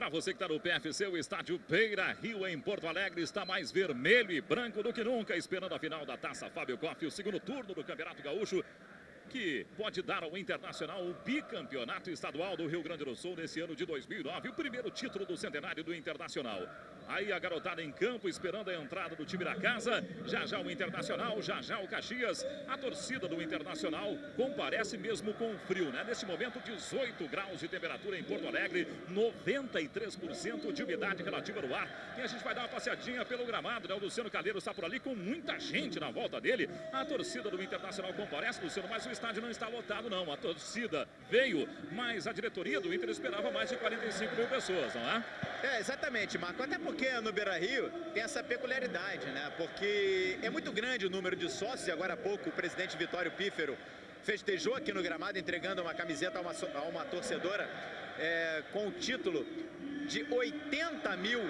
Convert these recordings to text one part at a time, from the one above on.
Para você que está no PFC, o estádio Beira-Rio em Porto Alegre está mais vermelho e branco do que nunca, esperando a final da Taça Fábio Koff, o segundo turno do Campeonato Gaúcho, que pode dar ao Internacional o bicampeonato estadual do Rio Grande do Sul nesse ano de 2009, o primeiro título do centenário do Internacional. Aí a garotada em campo esperando a entrada do time da casa, já já o Internacional, já já o Caxias. A torcida do Internacional comparece mesmo com frio, né? Nesse momento 18 graus de temperatura em Porto Alegre, 93% de umidade relativa no ar. E a gente vai dar uma passeadinha pelo gramado, né? O Luciano Calheiros está por ali com muita gente na volta dele. A torcida do Internacional comparece, Luciano, mas o estádio não está lotado não. A torcida veio, mas a diretoria do Inter esperava mais de 45 mil pessoas, não é? É, exatamente, Marco. Até porque no Beira-Rio tem essa peculiaridade, né? Porque é muito grande o número de sócios. E agora há pouco o presidente Vitório Pífero festejou aqui no gramado, entregando uma camiseta a uma torcedora com o título de 80 mil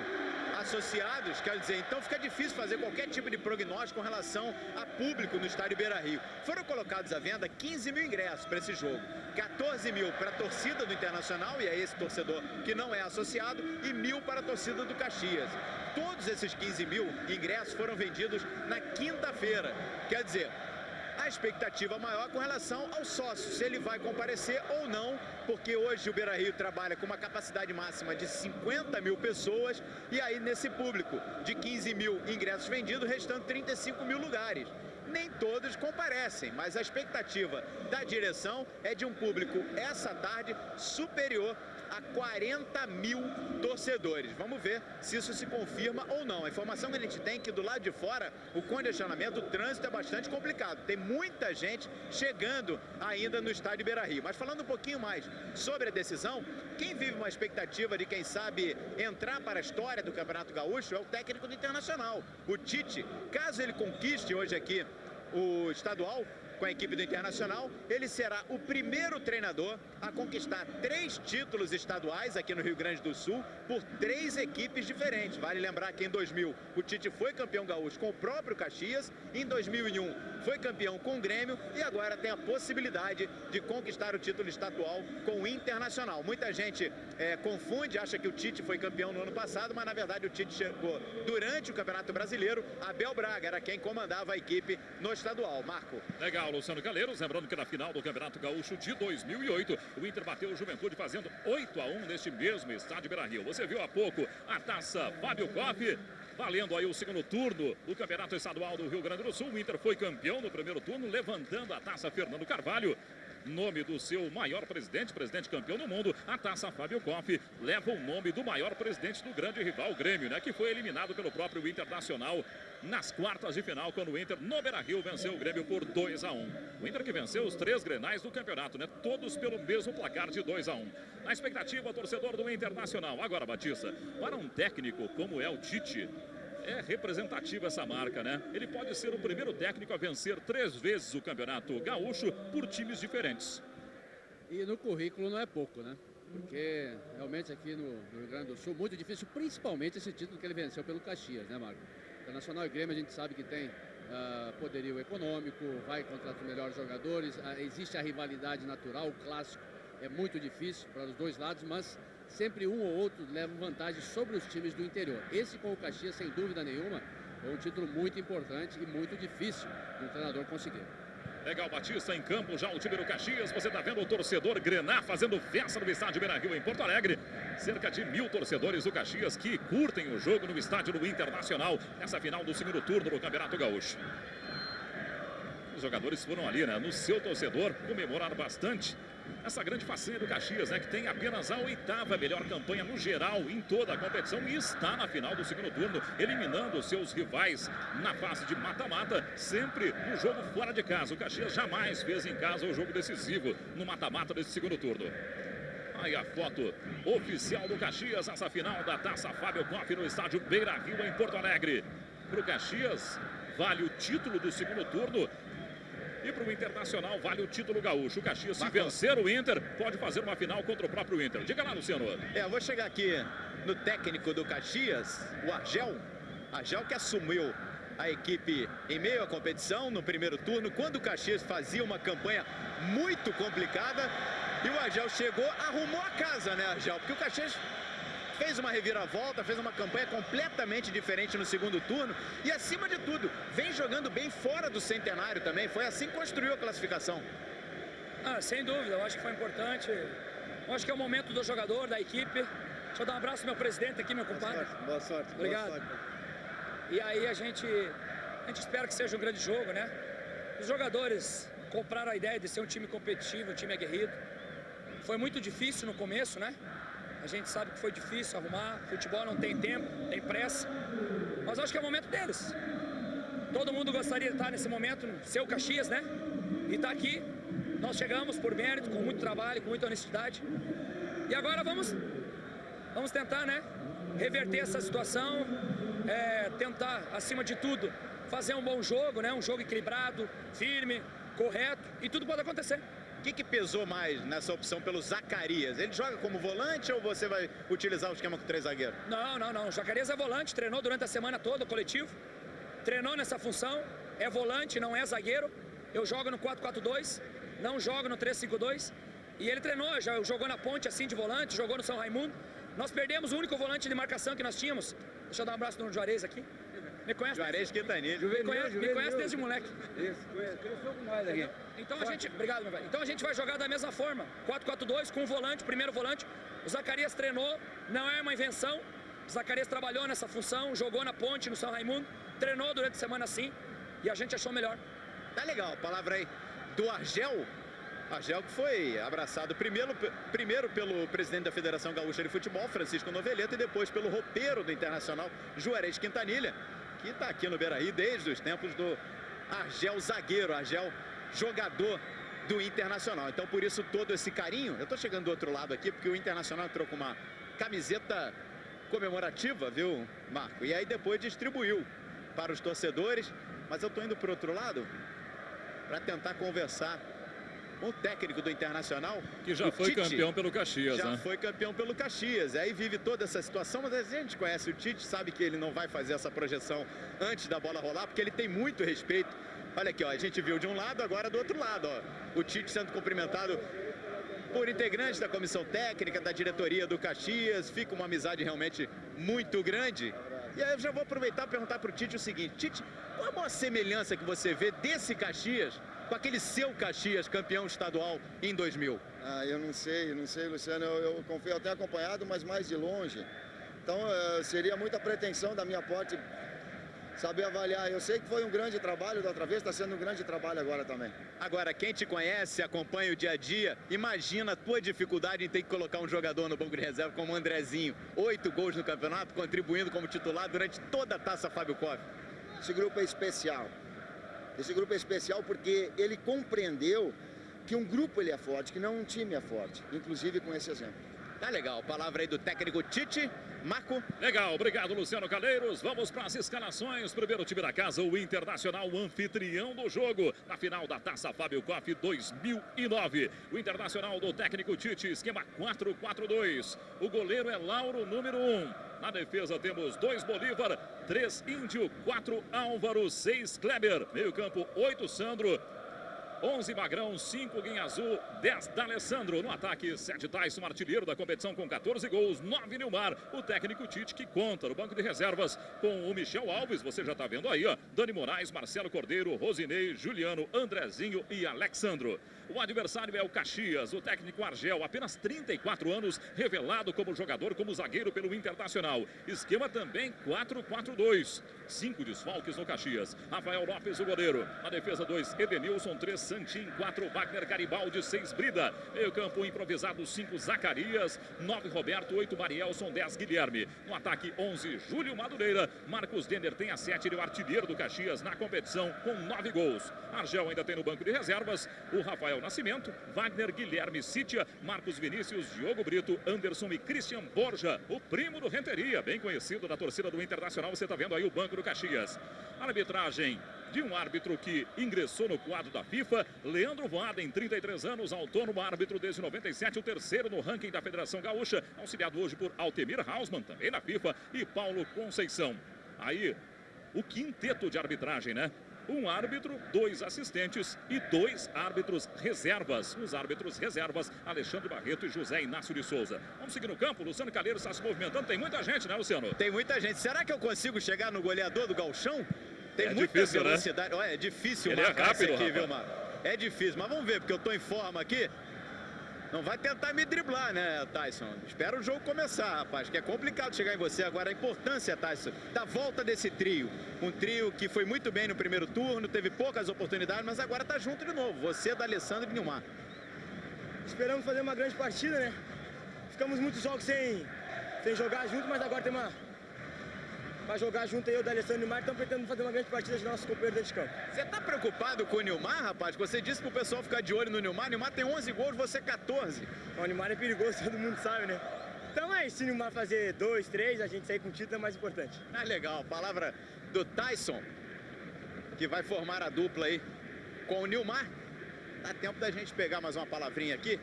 associados, quer dizer, então fica difícil fazer qualquer tipo de prognóstico com relação a público no estádio Beira-Rio. Foram colocados à venda 15 mil ingressos para esse jogo, 14 mil para a torcida do Internacional, e é esse torcedor que não é associado, e 1.000 para a torcida do Caxias. Todos esses 15 mil ingressos foram vendidos na quinta-feira, quer dizer, a expectativa maior com relação ao sócio, se ele vai comparecer ou não, porque hoje o Beira-Rio trabalha com uma capacidade máxima de 50 mil pessoas, e aí nesse público de 15 mil ingressos vendidos, restando 35 mil lugares. Nem todos comparecem, mas a expectativa da direção é de um público essa tarde superior a 40 mil torcedores. Vamos ver se isso se confirma ou não. A informação que a gente tem é que do lado de fora o congestionamento, o trânsito é bastante complicado. Tem muita gente chegando ainda no estádio Beira-Rio. Mas falando um pouquinho mais sobre a decisão, quem vive uma expectativa de, quem sabe, entrar para a história do Campeonato Gaúcho é o técnico do Internacional, o Tite. Caso ele conquiste hoje aqui o estadual com a equipe do Internacional, ele será o primeiro treinador a conquistar 3 títulos estaduais aqui no Rio Grande do Sul por 3 equipes diferentes. Vale lembrar que em 2000 o Tite foi campeão gaúcho com o próprio Caxias, em 2001 foi campeão com o Grêmio e agora tem a possibilidade de conquistar o título estadual com o Internacional. Muita gente confunde, acha que o Tite foi campeão no ano passado, mas na verdade o Tite chegou durante o Campeonato Brasileiro. Abel Braga era quem comandava a equipe no estadual. Marco. Legal, Luciano Calheiros, lembrando que na final do Campeonato Gaúcho de 2008, o Inter bateu o Juventude fazendo 8-1 neste mesmo estádio Beira-Rio. Você viu há pouco a Taça Fábio Koff, valendo aí o segundo turno do Campeonato Estadual do Rio Grande do Sul. O Inter foi campeão no primeiro turno, levantando a Taça Fernando Carvalho. Nome do seu maior presidente campeão do mundo. A Taça Fábio Koff leva o nome do maior presidente do grande rival, o Grêmio, né? Que foi eliminado pelo próprio Internacional nas quartas de final, quando o Inter no Beira-Rio venceu o Grêmio por 2-1. O Inter que venceu os 3 grenais do campeonato, né? Todos pelo mesmo placar de 2-1. Na expectativa, torcedor do Internacional. Agora, Batista, para um técnico como é o Tite, é representativa essa marca, né? Ele pode ser o primeiro técnico a vencer 3 vezes o Campeonato Gaúcho por times diferentes. E no currículo não é pouco, né? Porque realmente aqui no Rio Grande do Sul, muito difícil, principalmente esse título que ele venceu pelo Caxias, né, Marco? Internacional e Grêmio a gente sabe que tem poderio econômico, vai contra os melhores jogadores, existe a rivalidade natural, o clássico é muito difícil para os dois lados, mas sempre um ou outro leva vantagem sobre os times do interior. Esse com o Caxias, sem dúvida nenhuma, é um título muito importante e muito difícil do treinador conseguir. Legal, Batista, em campo já o time do Caxias. Você está vendo o torcedor Grená fazendo festa no estádio Beira-Rio em Porto Alegre. Cerca de 1.000 torcedores do Caxias que curtem o jogo no estádio do Internacional nessa final do segundo turno do Campeonato Gaúcho. Os jogadores foram ali, né, no seu torcedor, comemorar bastante essa grande façanha do Caxias, né, que tem apenas a 8ª melhor campanha no geral em toda a competição e está na final do segundo turno, eliminando seus rivais na fase de mata-mata, sempre no jogo fora de casa. O Caxias jamais fez em casa o jogo decisivo no mata-mata desse segundo turno. Aí a foto oficial do Caxias, essa final da Taça Fábio Koff no estádio Beira-Rio em Porto Alegre. Para o Caxias, vale o título do segundo turno. E para o Internacional vale o título gaúcho. O Caxias, se vencer o Inter, pode fazer uma final contra o próprio Inter. Diga lá, Luciano. Eu vou chegar aqui no técnico do Caxias, o Argel. Argel que assumiu a equipe em meio à competição no primeiro turno, quando o Caxias fazia uma campanha muito complicada. E o Argel chegou, arrumou a casa, né, Argel? Porque o Caxias fez uma reviravolta, fez uma campanha completamente diferente no segundo turno e, acima de tudo, vem jogando bem fora do Centenário também. Foi assim que construiu a classificação. Sem dúvida, eu acho que foi importante. Eu acho que é o momento do jogador, da equipe. Deixa eu dar um abraço ao meu presidente aqui, meu compadre. Boa sorte. Obrigado. Boa sorte. E aí a gente espera que seja um grande jogo, né? Os jogadores compraram a ideia de ser um time competitivo, um time aguerrido. Foi muito difícil no começo, né? A gente sabe que foi difícil arrumar. Futebol não tem tempo, tem pressa. Mas acho que é o momento deles. Todo mundo gostaria de estar nesse momento, ser o Caxias, né? E tá aqui. Nós chegamos por mérito, com muito trabalho, com muita honestidade. E agora vamos tentar, né? Reverter essa situação. Tentar, acima de tudo, fazer um bom jogo, né? Um jogo equilibrado, firme, correto. E tudo pode acontecer. O que pesou mais nessa opção pelo Zacarias? Ele joga como volante ou você vai utilizar o esquema com 3 zagueiros? Não. O Zacarias é volante, treinou durante a semana toda, coletivo. Treinou nessa função, é volante, não é zagueiro. Eu jogo no 4-4-2, não jogo no 3-5-2. E ele treinou, já jogou na ponte assim de volante, jogou no São Raimundo. Nós perdemos o único volante de marcação que nós tínhamos. Deixa eu dar um abraço no Juarez aqui. Me conhece? Juarez Quintanilha. Me conhece desde moleque. Isso, cresceu com nós aqui. Então obrigado, meu velho. Então a gente vai jogar da mesma forma. 4-4-2 com o volante, primeiro volante. O Zacarias treinou, não é uma invenção. O Zacarias trabalhou nessa função, jogou na ponte no São Raimundo, treinou durante a semana assim e a gente achou melhor. Tá legal, palavra aí do Argel. Argel que foi abraçado primeiro pelo presidente da Federação Gaúcha de Futebol, Francisco Noveleto, e depois pelo roupeiro do Internacional, Juarez Quintanilha, que está aqui no Beira-Rio desde os tempos do Argel zagueiro, Argel jogador do Internacional. Então, por isso, todo esse carinho. Eu estou chegando do outro lado aqui, porque o Internacional entrou com uma camiseta comemorativa, viu, Marco? E aí depois distribuiu para os torcedores. Mas eu estou indo para o outro lado para tentar conversar com o técnico do Internacional, que já foi Tite. campeão pelo Caxias, já né? foi campeão pelo Caxias. Aí vive toda essa situação, mas a gente conhece o Tite, sabe que ele não vai fazer essa projeção antes da bola rolar, porque ele tem muito respeito. Olha aqui, ó, a gente viu de um lado, agora do outro lado, ó. O Tite sendo cumprimentado por integrantes da comissão técnica, da diretoria do Caxias. Fica uma amizade realmente muito grande. E aí eu já vou aproveitar e perguntar para o Tite o seguinte: Tite, qual a maior semelhança que você vê desse Caxias com aquele seu Caxias campeão estadual em 2000? Eu não sei, Luciano. Eu confio, eu tenho acompanhado, mas mais de longe. Então, seria muita pretensão da minha parte saber avaliar. Eu sei que foi um grande trabalho da outra vez, está sendo um grande trabalho agora também. Agora, quem te conhece, acompanha o dia a dia, imagina a tua dificuldade em ter que colocar um jogador no banco de reserva como o Andrezinho. 8 gols no campeonato, contribuindo como titular durante toda a Taça Fábio Koff. Esse grupo é especial. Esse grupo é especial porque ele compreendeu que um grupo ele é forte, que não um time é forte, inclusive com esse exemplo. Tá legal, palavra aí do técnico Tite. Marco. Legal, obrigado Luciano Calheiros. Vamos para as escalações. Primeiro time da casa, o Internacional, o anfitrião do jogo, na final da Taça Fábio Koff 2009. O Internacional do técnico Tite, esquema 4-4-2. O goleiro é Lauro, número 1. Na defesa temos 2 Bolívar, 3 Índio, 4 Álvaro, 6 Kleber. Meio campo, 8 Sandro, 11 Magrão, 5 Guinha Azul, 10 D'Alessandro. No ataque, 7 Tyson, artilheiro da competição com 14 gols, 9 Nilmar. O técnico Tite que conta no banco de reservas com o Michel Alves, você já está vendo aí, ó. Dani Moraes, Marcelo Cordeiro, Rosinei, Juliano, Andrezinho e Alexandro. O adversário é o Caxias, o técnico Argel, apenas 34 anos, revelado como jogador, como zagueiro pelo Internacional. Esquema também 4-4-2. 5 desfalques no Caxias. Rafael Lopes, o goleiro. Na defesa, 2 Edenilson, 3 Santim, 4 Wagner Garibaldi, 6 Brida. Meio campo improvisado, 5 Zacarias, 9 Roberto, 8 Marielson, 10 Guilherme. No ataque, 11 Júlio Madureira. Marcos Denner tem a 7, ele é o artilheiro do Caxias na competição com 9 gols. Argel ainda tem no banco de reservas o Rafael Nascimento, Wagner, Guilherme Sítia, Marcos Vinícius, Diogo Brito, Anderson e Christian Borja, o primo do Renteria, bem conhecido da torcida do Internacional. Você está vendo aí o banco do Caxias. Arbitragem de um árbitro que ingressou no quadro da FIFA, Leandro Voaden, 33 anos, autônomo, árbitro desde 97, o terceiro no ranking da Federação Gaúcha, auxiliado hoje por Altemir Hausmann, também na FIFA, e Paulo Conceição. Aí, o quinteto de arbitragem, né? um árbitro, 2 assistentes e 2 árbitros reservas. Os árbitros reservas, Alexandre Barreto e José Inácio de Souza. Vamos seguir no campo, Luciano Calheiros está se movimentando, tem muita gente, né, Luciano? Tem muita gente. Será que eu consigo chegar no goleador do Gauchão? Tem muita difícil, velocidade. Né? Olha, é difícil Ele marcar é rápido, esse aqui, rapaz. viu, Marco? É difícil, mas vamos ver, porque eu tô em forma aqui. Não vai tentar me driblar, né, Tyson? Espera o jogo começar, rapaz, que é complicado chegar em você. Agora, a importância, Tyson, da volta desse trio. Um trio que foi muito bem no primeiro turno, teve poucas oportunidades, mas agora tá junto de novo. Você, D'Alessandro e Nilmar. Esperamos fazer uma grande partida, né? Ficamos muitos jogos sem jogar junto, mas agora tem pra jogar junto aí, o D'Alessandro e o Nilmar, estão pretendendo fazer uma grande partida de nossos companheiros dentro de campo. Você tá preocupado com o Nilmar, rapaz? Você disse pro pessoal ficar de olho no Nilmar. Nilmar tem 11 gols, você 14. O Nilmar é perigoso, todo mundo sabe, né? Então é isso, se o Nilmar fazer 2, 3, a gente sair com o título é mais importante. Ah, legal. Palavra do Tyson, que vai formar a dupla aí com o Nilmar. Dá tempo da gente pegar mais uma palavrinha aqui.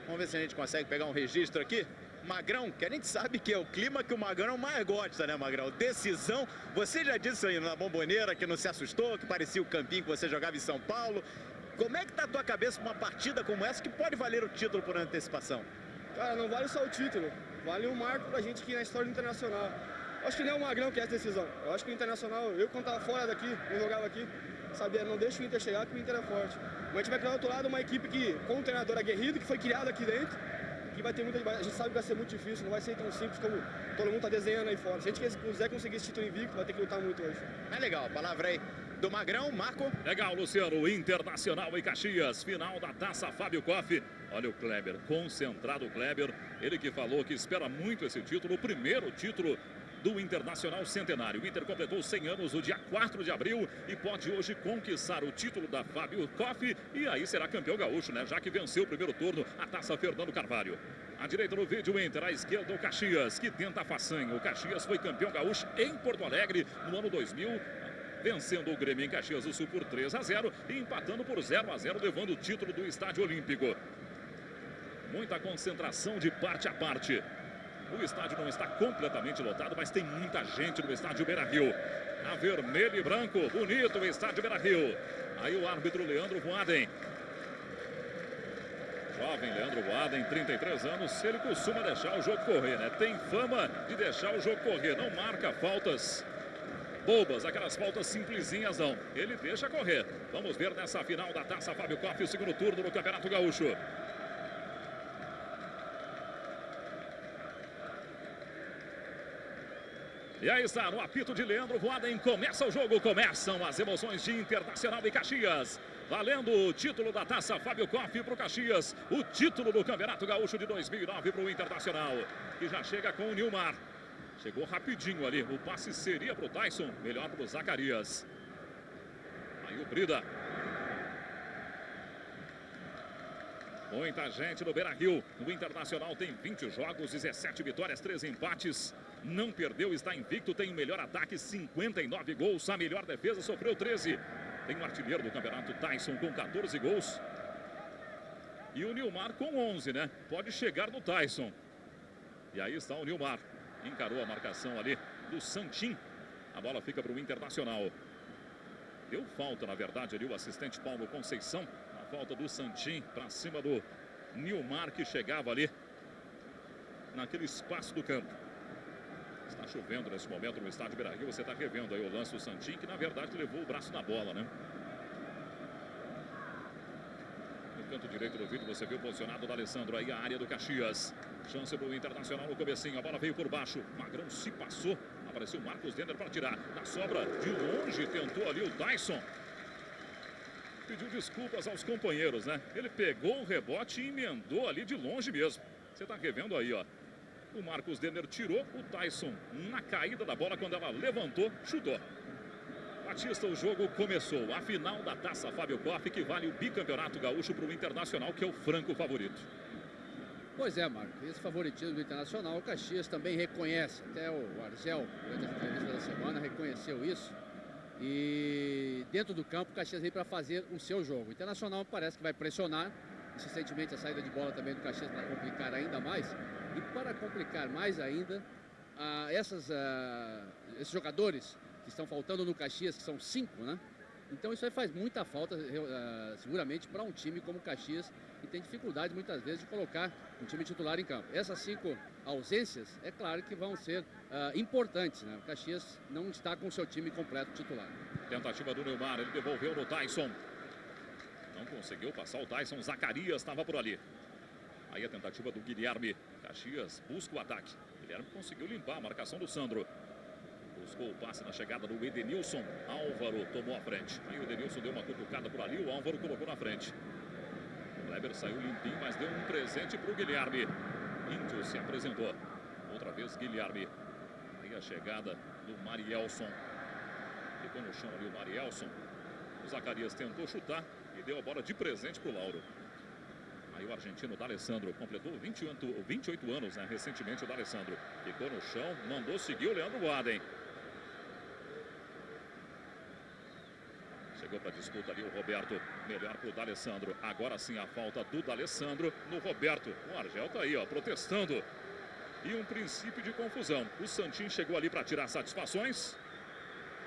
Vamos ver se a gente consegue pegar um registro aqui. Magrão, que a gente sabe que é o clima que o Magrão mais gosta, né, Magrão? Decisão. Você já disse aí na Bomboneira que não se assustou, que parecia o campinho que você jogava em São Paulo. Como é que tá a tua cabeça pra uma partida como essa que pode valer o título por antecipação? Cara, não vale só o título, vale um marco pra gente aqui na história do Internacional. Acho que não é o Magrão que é essa decisão. Eu acho que o Internacional, eu quando tava fora daqui, não jogava aqui, sabia, não deixa o Inter chegar, que o Inter é forte. Mas a gente vai criar do outro lado uma equipe que, com um treinador aguerrido, que foi criado aqui dentro, que vai ter muita... A gente sabe que vai ser muito difícil, não vai ser tão simples como todo mundo tá desenhando aí fora. Se a gente quiser conseguir esse título invicto, vai ter que lutar muito hoje. É legal, palavra aí do Magrão, Marco. Legal, Luciano, Internacional e Caxias, final da Taça Fábio Koff. Olha o Kleber, concentrado Kleber, ele que falou que espera muito esse título, o primeiro título do Internacional Centenário. O Inter completou 100 anos no dia 4 de abril e pode hoje conquistar o título da Fábio Koff e aí será campeão gaúcho, né? Já que venceu o primeiro turno, a Taça Fernando Carvalho. À direita no vídeo, o Inter, à esquerda o Caxias, que tenta a façanha. O Caxias foi campeão gaúcho em Porto Alegre no ano 2000, vencendo o Grêmio em Caxias do Sul por 3-0 e empatando por 0-0, levando o título do Estádio Olímpico. Muita concentração de parte a parte. O estádio não está completamente lotado, mas tem muita gente no estádio Beira-Rio. A vermelho e branco, bonito o estádio Beira-Rio. Aí o árbitro Leandro Voaden. Jovem Leandro Voaden, 33 anos, ele costuma deixar o jogo correr, né? Tem fama de deixar o jogo correr, não marca faltas bobas, aquelas faltas simplesinhas não. Ele deixa correr. Vamos ver nessa final da Taça Fábio Koff, o segundo turno do Campeonato Gaúcho. E aí está, no apito de Leandro Voaden, começa o jogo, começam as emoções de Internacional e Caxias. Valendo o título da Taça Fábio Koff para o Caxias, o título do Campeonato Gaúcho de 2009 para o Internacional, que já chega com o Nilmar. Chegou rapidinho ali, o passe seria para o Tyson, melhor para o Zacarias. Aí o Brida. Muita gente no Beira-Rio. O Internacional tem 20 jogos, 17 vitórias, 3 empates. Não perdeu, está invicto, tem o melhor ataque, 59 gols. A melhor defesa, sofreu 13. Tem o artilheiro do campeonato, Tyson, com 14 gols. E o Nilmar com 11, né? Pode chegar no Tyson. E aí está o Nilmar. Encarou a marcação ali do Santin. A bola fica para o Internacional. Deu falta, na verdade, ali o assistente Paulo Conceição. A falta do Santin para cima do Nilmar, que chegava ali naquele espaço do campo. Está chovendo nesse momento no estádio Beira-Rio. Você está revendo aí o lance do Santin, que na verdade levou o braço na bola, né? No canto direito do vídeo você viu posicionado o D'Alessandro aí, a área do Caxias. Chance para o Internacional no comecinho. A bola veio por baixo. Magrão se passou. Apareceu o Marcos Denner para tirar. Na sobra, de longe, tentou ali o Tyson. Pediu desculpas aos companheiros, né? Ele pegou o rebote e emendou ali de longe mesmo. Você está revendo aí, ó. O Marcos Denner tirou o Tyson na caída da bola. Quando ela levantou, chutou. Batista, o jogo começou. A final da Taça Fábio Koff, que vale o bicampeonato gaúcho para o Internacional, que é o franco favorito. Pois é, Marco. Esse favoritismo do Internacional, o Caxias também reconhece. Até o Arzel, durante a entrevista da semana, reconheceu isso. E dentro do campo, o Caxias veio para fazer o seu jogo. O Internacional parece que vai pressionar. Insistentemente, a saída de bola também do Caxias para complicar ainda mais. E para complicar mais ainda, esses jogadores que estão faltando no Caxias, que são 5, né? Então isso aí faz muita falta, seguramente, para um time como o Caxias, que tem dificuldade muitas vezes de colocar um time titular em campo. Essas 5 ausências, é claro que vão ser importantes, né? O Caxias não está com o seu time completo titular. Tentativa do Nilmar, ele devolveu no Tyson. Não conseguiu passar o Tyson, Zacarias estava por ali. Aí a tentativa do Guilherme. Caxias busca o ataque. Guilherme conseguiu limpar a marcação do Sandro. Buscou o passe na chegada do Edenilson. Álvaro tomou a frente. Aí o Edenilson deu uma cutucada por ali. O Álvaro colocou na frente. O Kleber saiu limpinho, mas deu um presente para o Guilherme. Índio se apresentou. Outra vez Guilherme. Aí a chegada do Marielson. Ficou no chão ali o Marielson. O Zacarias tentou chutar e deu a bola de presente para o Lauro. Aí o argentino D'Alessandro completou 28 anos, né? Recentemente o D'Alessandro ficou no chão, mandou seguir o Leandro Boaden. Chegou para a disputa ali o Roberto, melhor para o D'Alessandro. Agora sim a falta do D'Alessandro no Roberto. O Argel tá aí, ó, protestando. E um princípio de confusão. O Santin chegou ali para tirar satisfações.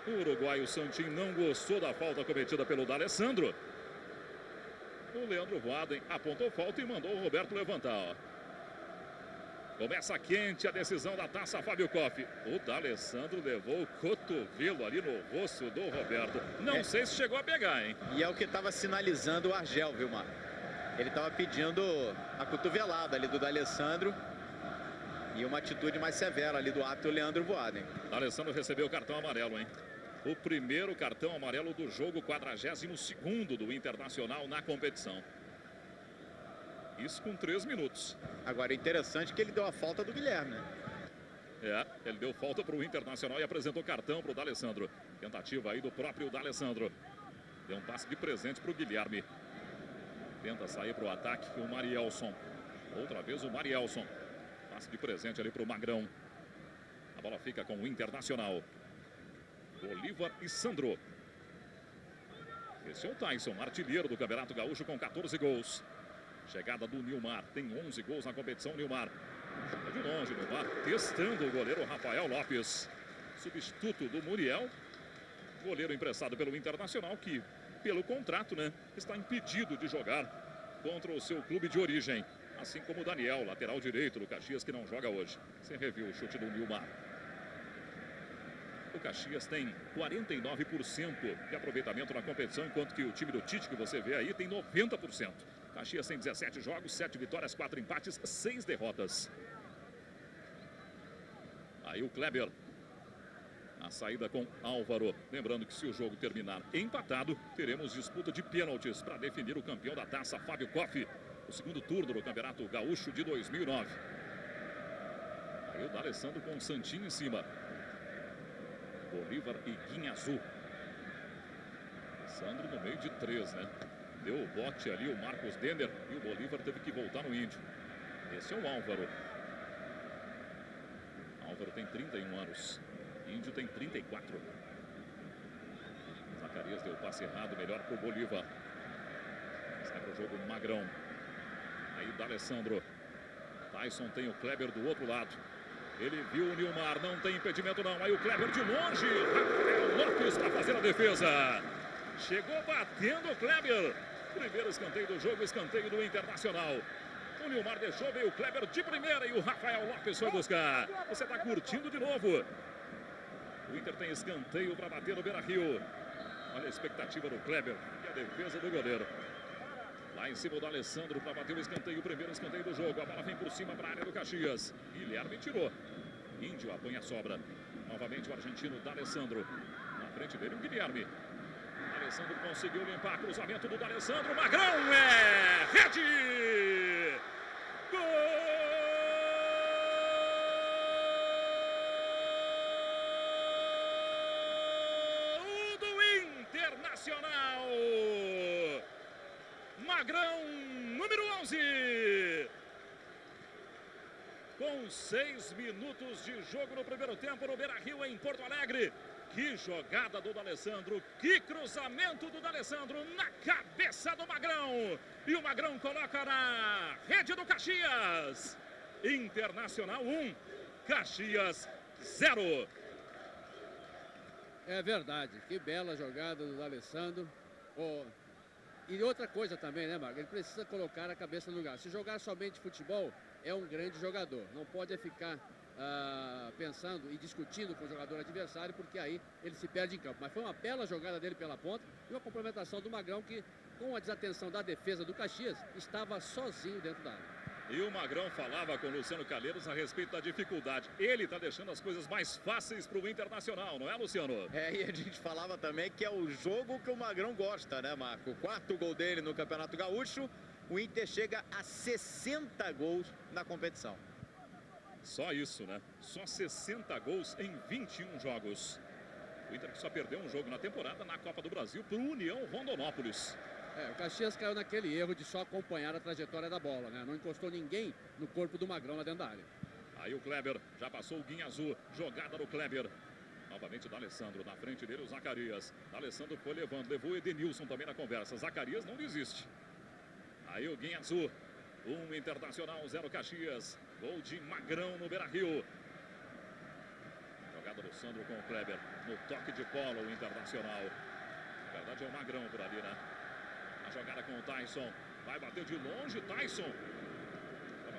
O uruguaio Santin não gostou da falta cometida pelo D'Alessandro. O Leandro Boaden apontou falta e mandou o Roberto levantar, ó. Começa quente a decisão da taça Fábio Koff. O D'Alessandro levou o cotovelo ali no rosto do Roberto. Não sei se chegou a pegar, hein? E é o que estava sinalizando o Argel, viu, Marco? Ele estava pedindo a cotovelada ali do D'Alessandro. E uma atitude mais severa ali do árbitro Leandro Boaden. D'Alessandro recebeu o cartão amarelo, hein? O primeiro cartão amarelo do jogo, 42º do Internacional na competição. Isso com 3 minutos. Agora, interessante que ele deu a falta do Guilherme, né? Ele deu falta para o Internacional e apresentou cartão para o D'Alessandro. Tentativa aí do próprio D'Alessandro. Deu um passe de presente para o Guilherme. Tenta sair para o ataque o Marielson. Outra vez o Marielson. Passe de presente ali para o Magrão. A bola fica com o Internacional. Bolívar e Sandro. Esse é o Tyson, artilheiro do Campeonato Gaúcho com 14 gols. Chegada do Nilmar, tem 11 gols na competição, Nilmar. É de longe, Nilmar, testando o goleiro Rafael Lopes. Substituto do Muriel. Goleiro emprestado pelo Internacional, que, pelo contrato, né, está impedido de jogar contra o seu clube de origem. Assim como o Daniel, lateral direito do Caxias, que não joga hoje. Sem review o chute do Nilmar. O Caxias tem 49% de aproveitamento na competição, enquanto que o time do Tite, que você vê aí, tem 90%. Caxias tem 17 jogos, 7 vitórias, 4 empates, 6 derrotas. Aí o Kleber. A saída com Álvaro. Lembrando que se o jogo terminar empatado, teremos disputa de pênaltis para definir o campeão da taça Fábio Koff. O segundo turno do Campeonato Gaúcho de 2009. Aí o D'Alessandro com o Santinho em cima. Bolívar e Guinhazu. Sandro no meio de 3, né? Deu o bote ali o Marcos Denner e o Bolívar teve que voltar no Índio. Esse é o Álvaro. Álvaro tem 31 anos. Índio tem 34. Zacarias deu o passe errado, melhor para o Bolívar. Sai para o jogo Magrão. Aí D'Alessandro. Tyson tem o Kleber do outro lado. Ele viu o Nilmar, não tem impedimento não. Aí o Kleber de longe. Rafael Lopes para fazer a defesa. Chegou batendo o Kleber. Primeiro escanteio do jogo, escanteio do Internacional. O Nilmar deixou, veio o Kleber de primeira e o Rafael Lopes foi buscar. Você está curtindo de novo. O Inter tem escanteio para bater no Beira-Rio. Olha a expectativa do Kleber e a defesa do goleiro. Lá em cima o D'Alessandro para bater o escanteio, o primeiro escanteio do jogo. A bola vem por cima para a área do Caxias. Guilherme tirou. Índio apanha a sobra. Novamente o argentino D'Alessandro. Na frente dele o Guilherme. D'Alessandro conseguiu limpar. Cruzamento do D'Alessandro. Magrão é rede! Gol! Internacional, Magrão, número 11, com 6 minutos de jogo no primeiro tempo no Beira-Rio em Porto Alegre. Que jogada do D'Alessandro, que cruzamento do D'Alessandro na cabeça do Magrão, e o Magrão coloca na rede do Caxias. Internacional 1, Caxias 0. É verdade, que bela jogada do D'Alessandro. Oh, e outra coisa também, né, Marco? Ele precisa colocar a cabeça no lugar. Se jogar somente futebol, é um grande jogador. Não pode ficar pensando e discutindo com o jogador adversário, porque aí ele se perde em campo. Mas foi uma bela jogada dele pela ponta e uma complementação do Magrão que, com a desatenção da defesa do Caxias, estava sozinho dentro da área. E o Magrão falava com o Luciano Calheiros a respeito da dificuldade. Ele está deixando as coisas mais fáceis para o Internacional, não é, Luciano? É, e a gente falava também que é o jogo que o Magrão gosta, né, Marco? O quarto gol dele no Campeonato Gaúcho, o Inter chega a 60 gols na competição. Só isso, né? Só 60 gols em 21 jogos. O Inter que só perdeu um jogo na temporada na Copa do Brasil para o União Rondonópolis. O Caxias caiu naquele erro de só acompanhar a trajetória da bola, né? Não encostou ninguém no corpo do Magrão lá dentro da área. Aí o Kleber, já passou o Guinha Azul, jogada no Kleber. Novamente o D'Alessandro, na frente dele o Zacarias. D'Alessandro foi levando, levou o Edenilson também na conversa. Zacarias não desiste. Aí o Guinha Azul, 1 Internacional, 0 Caxias. Gol de Magrão no Beira-Rio. Jogada do Sandro com o Kleber. No toque de bola o Internacional. Na verdade é o Magrão por ali, né? A jogada com o Tyson. Vai bater de longe, Tyson.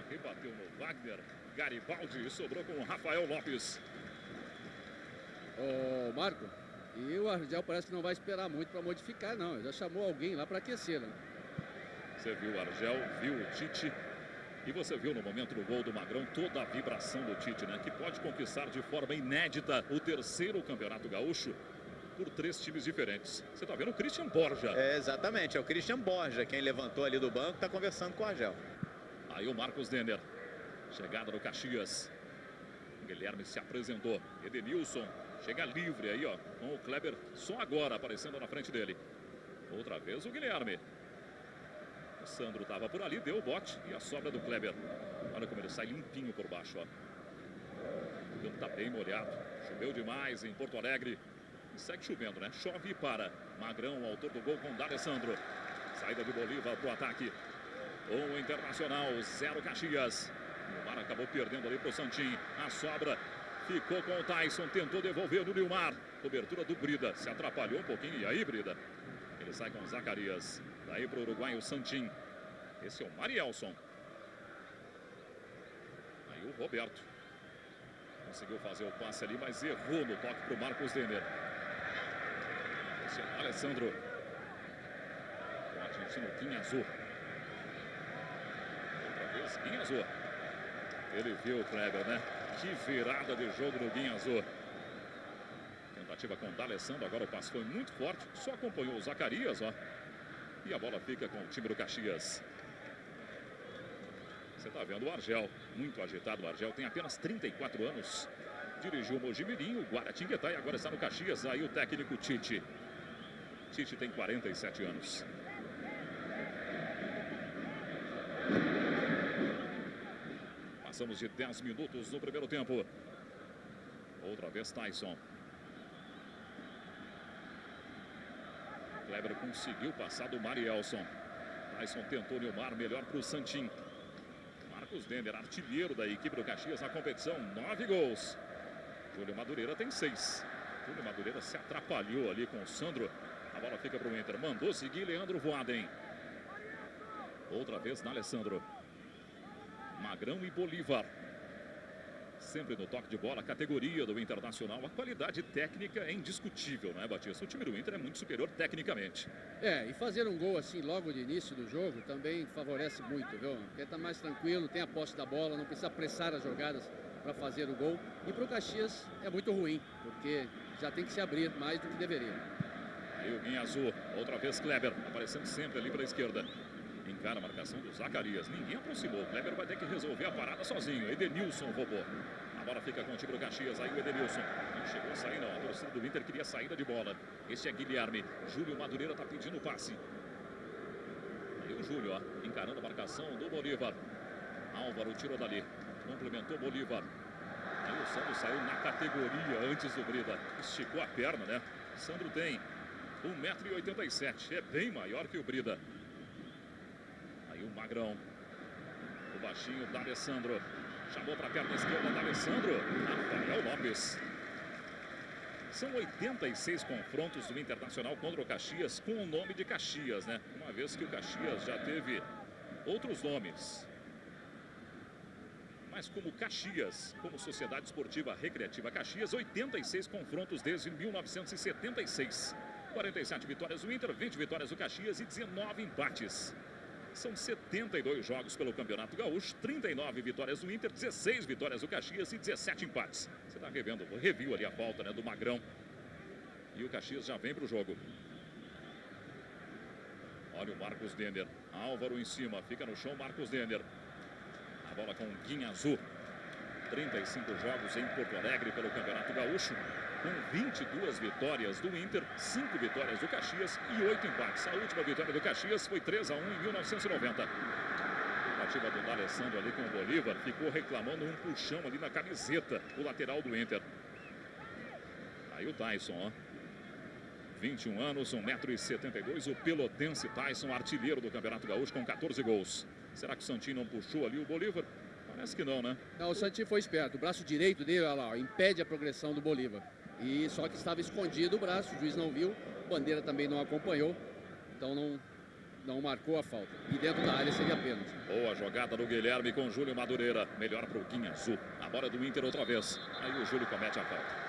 Quem bateu no Wagner, Garibaldi, e sobrou com o Rafael Lopes. Ô, Marco, e o Argel parece que não vai esperar muito para modificar, não. Ele já chamou alguém lá para aquecer, né? Você viu o Argel, viu o Tite. E você viu no momento do gol do Magrão toda a vibração do Tite, né? Que pode conquistar de forma inédita o 3º Campeonato Gaúcho por 3 times diferentes. Você tá vendo o Christian Borja. É, exatamente, é o Christian Borja quem levantou ali do banco, tá conversando com o Argel. Aí o Marcos Denner. Chegada no Caxias. Guilherme se apresentou. Edenilson chega livre aí, ó, com o Kleber só agora aparecendo na frente dele. Outra vez o Guilherme. O Sandro estava por ali, deu o bote e a sobra do Kleber. Olha como ele sai limpinho por baixo, ó. O campo tá bem molhado. Choveu demais em Porto Alegre. E segue chovendo, né? Chove e para. Magrão, autor do gol com D'Alessandro. Saída de Bolívar pro ataque. 1 Internacional, 0 Caxias. O Mar acabou perdendo ali pro Santim. A sobra ficou com o Tyson. Tentou devolver no Nilmar. Cobertura do Brida. Se atrapalhou um pouquinho. E aí, Brida? Ele sai com o Zacarias. Daí para o Uruguai o Santim. Esse é o Marielson. Aí o Roberto. Conseguiu fazer o passe ali, mas errou no toque para o Marcos Denner. Esse é o Alessandro. O argentino Guinha Azul. Outra vez Guinha Azul. Ele viu o Kleber, né? Que virada de jogo no Guinha Azul. Tentativa com o D'Alessandro, agora o passe foi muito forte, só acompanhou o Zacarias, ó. E a bola fica com o time do Caxias. Você tá vendo o Argel, muito agitado. O Argel tem apenas 34 anos. Dirigiu o Mojimirim, o Guaratinguetá e agora está no Caxias. Aí o técnico Tite. Tite tem 47 anos. Passamos de 10 minutos no primeiro tempo. Outra vez Tyson. Kleber conseguiu passar do Marielson. Tyson tentou Nilmar, melhor para o Santim. Marcos Denner, artilheiro da equipe do Caxias na competição, 9 gols. Júlio Madureira tem 6. Júlio Madureira se atrapalhou ali com o Sandro. A bola fica para o Inter. Mandou seguir Leandro Voaden. Outra vez D'Alessandro. Magrão e Bolívar. Sempre no toque de bola, a categoria do Internacional. A qualidade técnica é indiscutível, não é, Batista? O time do Inter é muito superior tecnicamente. E fazer um gol assim logo de início do jogo também favorece muito, viu? Porque tá mais tranquilo, tem a posse da bola, não precisa apressar as jogadas para fazer o gol. E para o Caxias é muito ruim, porque já tem que se abrir mais do que deveria. Aí o Guinha Azul, outra vez Kleber, aparecendo sempre ali pela esquerda. Encara a marcação do Zacarias. Ninguém aproximou. O Kleber vai ter que resolver a parada sozinho. Edenilson roubou. A bola fica com o time do Caxias. Aí o Edenilson. Não chegou a sair, não. A torcida do Inter queria saída de bola. Esse é Guilherme. Júlio Madureira está pedindo passe. Aí o Júlio, ó, encarando a marcação do Bolívar. Álvaro tirou dali. Complementou Bolívar. Aí o Sandro saiu na categoria antes do Brida. Esticou a perna, né? Sandro tem 1,87 m. É bem maior que o Brida. Aí o Magrão. O baixinho D'Alessandro. Chamou para a perna esquerda D'Alessandro. Rafael Lopes. São 86 confrontos do Internacional contra o Caxias com o nome de Caxias, né? Uma vez que o Caxias já teve outros nomes. Mas como Caxias, como Sociedade Esportiva Recreativa Caxias, 86 confrontos desde 1976. 47 vitórias do Inter, 20 vitórias do Caxias e 19 empates. São 72 jogos pelo Campeonato Gaúcho, 39 vitórias do Inter, 16 vitórias do Caxias e 17 empates. Você está revendo, reviu ali a falta, né, do Magrão. E o Caxias já vem para o jogo. Olha o Marcos Denner. Álvaro em cima, fica no chão Marcos Denner. A bola com o Guinhazu. 35 jogos em Porto Alegre pelo Campeonato Gaúcho. Com 22 vitórias do Inter, 5 vitórias do Caxias e 8 empates. A última vitória do Caxias foi 3-1 em 1990. A partida do D'Alessandro ali com o Bolívar ficou reclamando um puxão ali na camiseta, o lateral do Inter. Aí o Tyson, ó. 21 anos, 1,72 m, o pelotense Tyson, artilheiro do Campeonato Gaúcho com 14 gols. Será que o Santinho não puxou ali o Bolívar? Parece que não, né? Não, o Santinho foi esperto. O braço direito dele, olha lá, ó, impede a progressão do Bolívar. E só que estava escondido o braço, o juiz não viu, Bandeira também não acompanhou, então não marcou a falta. E dentro da área seria pênalti. Boa jogada do Guilherme com Júlio Madureira. Melhor para o Guinhazu. A bola é do Inter outra vez. Aí o Júlio comete a falta.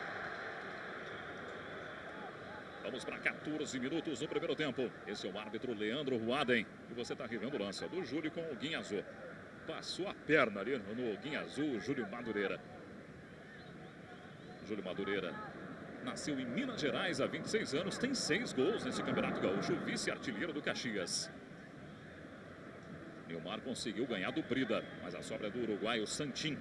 Vamos para 14 minutos no primeiro tempo. Esse é o árbitro Leandro Ruaden. E você está revendo o lance do Júlio com o Guinhazu. Passou a perna ali no Guinhazu, o Júlio Madureira. Júlio Madureira nasceu em Minas Gerais há 26 anos. Tem 6 gols nesse Campeonato Gaúcho. Vice-artilheiro do Caxias. Nilmar conseguiu ganhar do Brida, mas a sobra é do uruguaio Santin.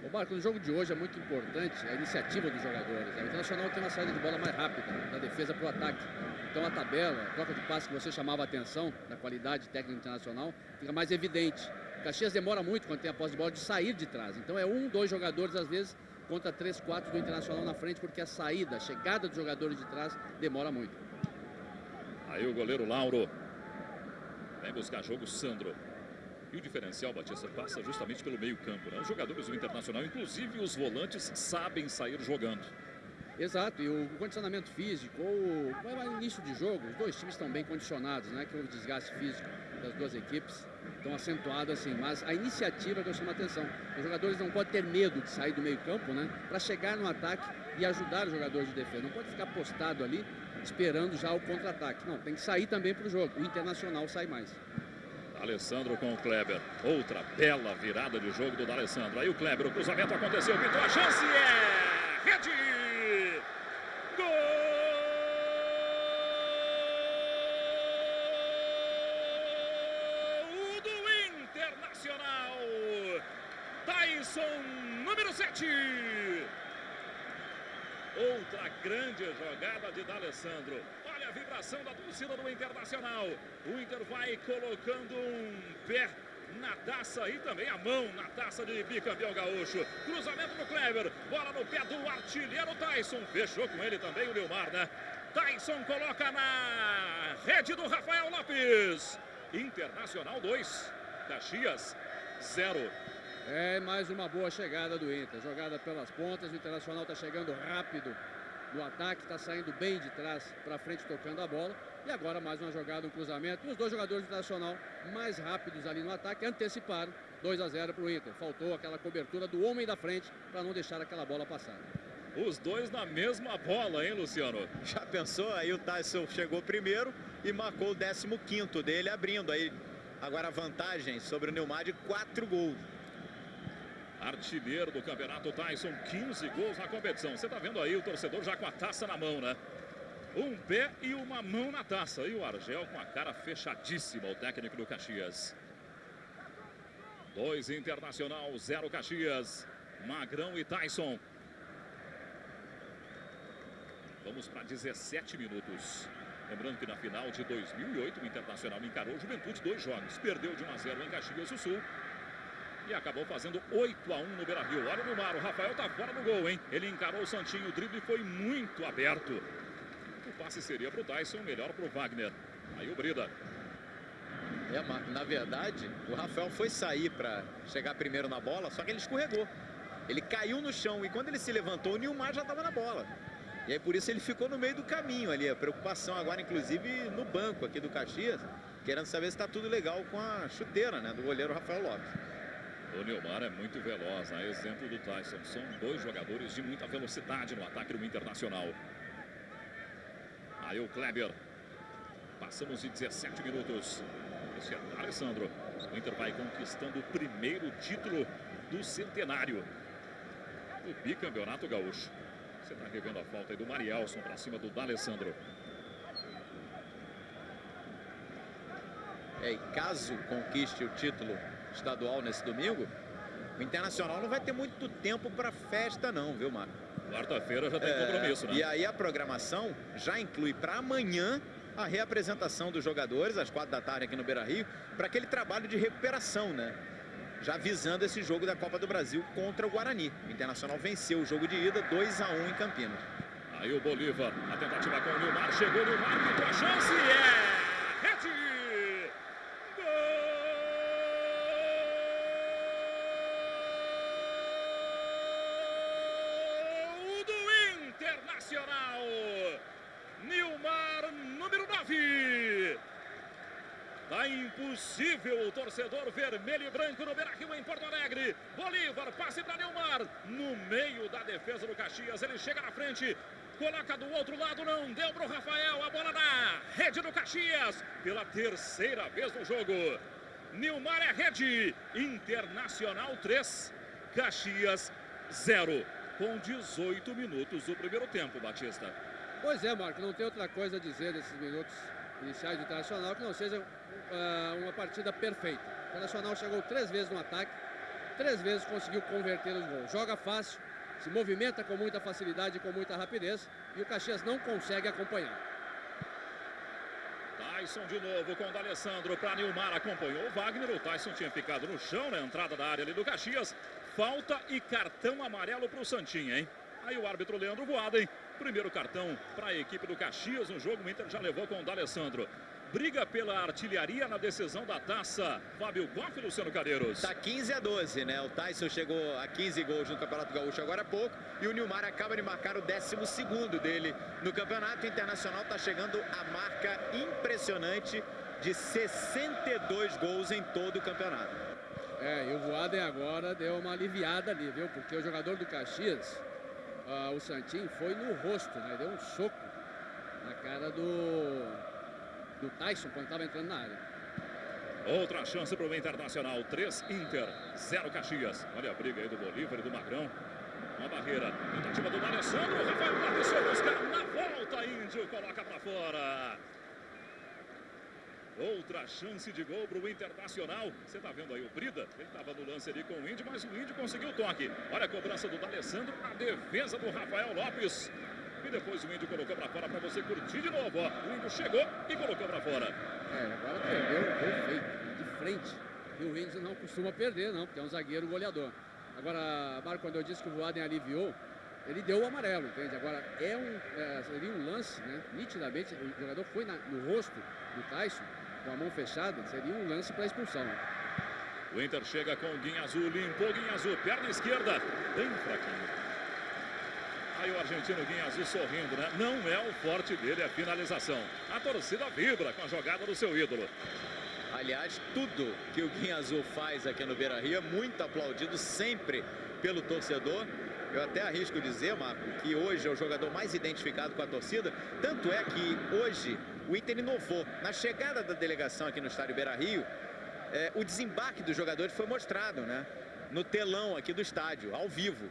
O Marco, no jogo de hoje é muito importante a iniciativa dos jogadores. O Internacional tem uma saída de bola mais rápida, da defesa para o ataque. Então a tabela, a troca de passe que você chamava a atenção, da qualidade técnica internacional, fica mais evidente. O Caxias demora muito quando tem a posse de bola de sair de trás. Então é 1, 2 jogadores às vezes contra 3, 4 do Internacional na frente, porque a saída, a chegada dos jogadores de trás demora muito. Aí o goleiro Lauro vem buscar jogo Sandro. E o diferencial, Batista, passa justamente pelo meio campo, né? Os jogadores do Internacional, inclusive os volantes, sabem sair jogando. Exato, e o condicionamento físico, ou no início de jogo, os dois times estão bem condicionados, né? Que o desgaste físico das duas equipes estão acentuado assim, mas a iniciativa que eu chamo a atenção. Os jogadores não podem ter medo de sair do meio campo, né? Para chegar no ataque e ajudar os jogadores de defesa. Não pode ficar postado ali, esperando já o contra-ataque. Não, tem que sair também para o jogo. O Internacional sai mais. D'Alessandro com o Kleber. Outra bela virada de jogo do D'Alessandro. Aí o Kleber, o cruzamento aconteceu, pintou a chance, é rede! Gol do Internacional! Tyson, número 7. Outra grande jogada de D'Alessandro. Olha a vibração da torcida do Internacional. O Inter vai colocando um pé na taça e também a mão na taça de bicampeão gaúcho. Cruzamento do Kleber. Bola no pé do artilheiro Tyson. Fechou com ele também o Nilmar, né? Tyson coloca na rede do Rafael Lopes. Internacional 2. Caxias 0. É mais uma boa chegada do Inter, jogada pelas pontas, o Internacional está chegando rápido no ataque, está saindo bem de trás para frente, tocando a bola. E agora mais uma jogada, um cruzamento, e os dois jogadores do Internacional mais rápidos ali no ataque, anteciparam 2-0 para o Inter. Faltou aquela cobertura do homem da frente para não deixar aquela bola passar. Os dois na mesma bola, hein, Luciano? Já pensou? Aí o Tyson chegou primeiro e marcou o 15º dele, abrindo aí agora a vantagem sobre o Nilmar de 4 gols. Artilheiro do campeonato Tyson, 15 gols na competição. Você está vendo aí o torcedor já com a taça na mão, né? Um pé e uma mão na taça. E o Argel com a cara fechadíssima, o técnico do Caxias. 2 Internacional, 0 Caxias. Magrão e Tyson. Vamos para 17 minutos. Lembrando que na final de 2008, o Internacional encarou o Juventude 2 jogos. Perdeu de 1-0 em Caxias do Sul. E acabou fazendo 8-1 no Beira-Rio. Olha o Nilmar, o Rafael tá fora do gol, hein? Ele encarou o Santinho, o drible foi muito aberto. O passe seria pro Tyson, melhor pro Wagner. Aí o Brida. Na verdade, o Rafael foi sair para chegar primeiro na bola, só que ele escorregou. Ele caiu no chão e quando ele se levantou, o Nilmar já estava na bola. E aí por isso ele ficou no meio do caminho ali. A preocupação agora, inclusive, no banco aqui do Caxias, querendo saber se está tudo legal com a chuteira, né, do goleiro Rafael Lopes. O Nilmar é muito veloz, a exemplo do Tyson. São dois jogadores de muita velocidade no ataque do Internacional. Aí o Kleber. Passamos de 17 minutos. Esse é o Alessandro. O Inter vai conquistando o primeiro título do centenário. O bicampeonato gaúcho. Você está revendo a falta aí do Marielson para cima do D'Alessandro. E caso conquiste o título estadual nesse domingo, o Internacional não vai ter muito tempo para festa não, viu, Marco? Quarta-feira já tem compromisso, né? E aí a programação já inclui para amanhã a reapresentação dos jogadores, às 4 da tarde aqui no Beira-Rio, para aquele trabalho de recuperação, né? Já visando esse jogo da Copa do Brasil contra o Guarani. O Internacional venceu o jogo de ida 2-1 em Campinas. Aí o Bolívar, a tentativa com o Nilmar, chegou o Nilmar, pintou a chance, rede! Gol do Internacional! Nilmar, número 9. Tá impossível o torcedor vermelho e branco no Beira-Rio em Porto Alegre. Bolívar, passe para Nilmar. No meio da defesa do Caxias, ele chega na frente. Coloca do outro lado, não deu para o Rafael. A bola na rede do Caxias. Pela terceira vez no jogo. Nilmar é rede. Internacional 3, Caxias 0. Com 18 minutos do primeiro tempo, Batista. Pois é, Marco, não tem outra coisa a dizer desses minutos iniciais do Internacional que não seja uma partida perfeita. O Internacional chegou 3 vezes no ataque, 3 vezes conseguiu converter os gols. Joga fácil, se movimenta com muita facilidade e com muita rapidez e o Caxias não consegue acompanhar. Tyson de novo com o D'Alessandro para Nilmar, acompanhou o Wagner. O Tyson tinha ficado no chão na entrada da área ali do Caxias. Falta e cartão amarelo para o Santinha, hein? Aí o árbitro Leandro Voaden. Primeiro cartão para a equipe do Caxias no jogo. O Inter já levou com o D'Alessandro. Briga pela artilharia na decisão da taça. Fábio Koff, Luciano Cadeiros. Tá 15-12, né? O Tyson chegou a 15 gols no Campeonato Gaúcho agora há pouco. E o Nilmar acaba de marcar o 12º dele no campeonato. O Internacional tá chegando a marca impressionante de 62 gols em todo o campeonato. E o Voaden agora deu uma aliviada ali, viu? Porque o jogador do Caxias, o Santinho, foi no rosto, né? Deu um soco na cara do Tyson quando estava entrando na área. Outra chance para o Internacional. 3 Inter, 0 Caxias. Olha a briga aí do Bolívar e do Magrão. Uma barreira. Tentativa do D'Alessandro. Rafael Lopes buscar na volta. Índio coloca para fora. Outra chance de gol para o Internacional. Você está vendo aí o Brida? Ele estava no lance ali com o Índio, mas o Índio conseguiu o toque. Olha a cobrança do D'Alessandro. A defesa do Rafael Lopes. E depois o Índio colocou para fora para você curtir de novo. Ó. O Índio chegou e colocou para fora. Agora perdeu o gol feito, de frente. E o Índio não costuma perder, não, porque é um zagueiro goleador. Agora, Marco, quando eu disse que o Voaden aliviou, ele deu o amarelo, entende? Agora, seria um lance, né? Nitidamente, o jogador foi no rosto do Tyson, com a mão fechada, seria um lance para expulsão. O Inter chega com o Guinha Azul, limpou o Guinha Azul, perna esquerda, bem fraquinho. Aí o argentino Guinha Azul sorrindo, né? Não é o forte dele a finalização. A torcida vibra com a jogada do seu ídolo. Aliás, tudo que o Guinha Azul faz aqui no Beira-Rio é muito aplaudido sempre pelo torcedor. Eu até arrisco dizer, Marco, que hoje é o jogador mais identificado com a torcida. Tanto é que hoje o Inter inovou. Na chegada da delegação aqui no estádio Beira-Rio, o desembarque dos jogadores foi mostrado, né? No telão aqui do estádio, ao vivo.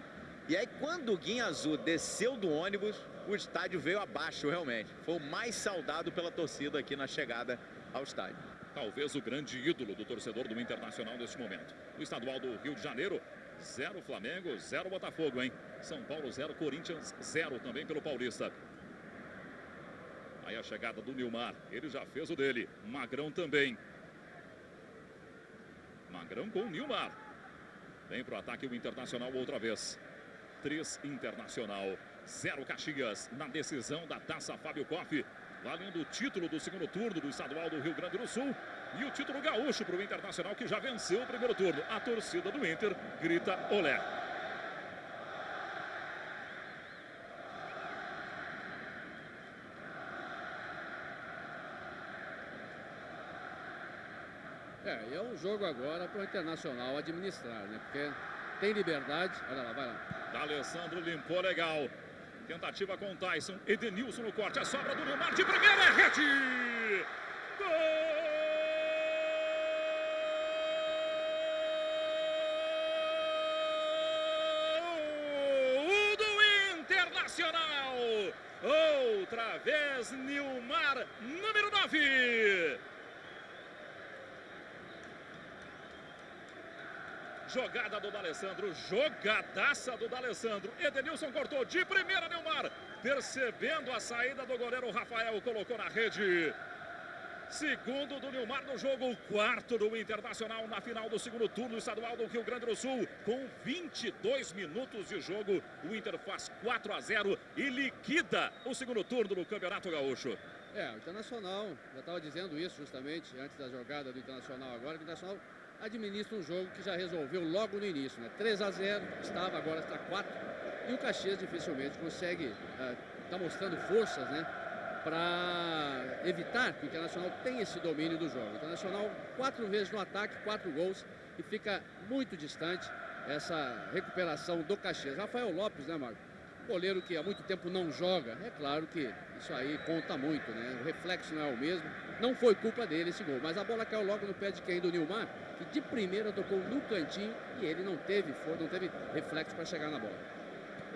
E aí, quando o Guinha Azul desceu do ônibus, o estádio veio abaixo, realmente. Foi o mais saudado pela torcida aqui na chegada ao estádio. Talvez o grande ídolo do torcedor do Internacional neste momento. No estadual do Rio de Janeiro, 0 Flamengo, 0 Botafogo, hein? São Paulo 0, Corinthians 0 também pelo Paulista. Aí a chegada do Nilmar, ele já fez o dele. Magrão também. Magrão com o Nilmar. Vem para o ataque o Internacional outra vez. 3 Internacional, 0 Caxias na decisão da Taça Fábio Koff, valendo o título do segundo turno do estadual do Rio Grande do Sul e o título gaúcho para o Internacional, que já venceu o primeiro turno. A torcida do Inter grita olé. E é um jogo agora para o Internacional administrar, né? Porque tem liberdade. Olha lá, vai lá. D'Alessandro limpou legal. Tentativa com o Tyson. Edenilson no corte. A sobra do Nilmar de primeira. É rede! Gol do Internacional! Outra vez, Nilmar, número 9. Jogada do D'Alessandro, jogadaça do D'Alessandro. Edenilson cortou de primeira, Nilmar. Percebendo a saída do goleiro Rafael, colocou na rede. Segundo do Nilmar no jogo, o quarto do Internacional na final do segundo turno estadual do Rio Grande do Sul. Com 22 minutos de jogo, o Inter faz 4-0 e liquida o segundo turno do Campeonato Gaúcho. O Internacional, já estava dizendo isso justamente antes da jogada do Internacional agora, que o Internacional administra um jogo que já resolveu logo no início, né? 3-0, agora está 4, e o Caxias dificilmente consegue tá mostrando forças, né, para evitar que o Internacional tenha esse domínio do jogo. O Internacional 4 vezes no ataque, 4 gols, e fica muito distante essa recuperação do Caxias. Rafael Lopes, né, Marco? Goleiro que há muito tempo não joga, é claro que isso aí conta muito, né? O reflexo não é o mesmo, não foi culpa dele esse gol, mas a bola caiu logo no pé de quem? Do Nilmar, que de primeira tocou no cantinho e ele não teve reflexo para chegar na bola.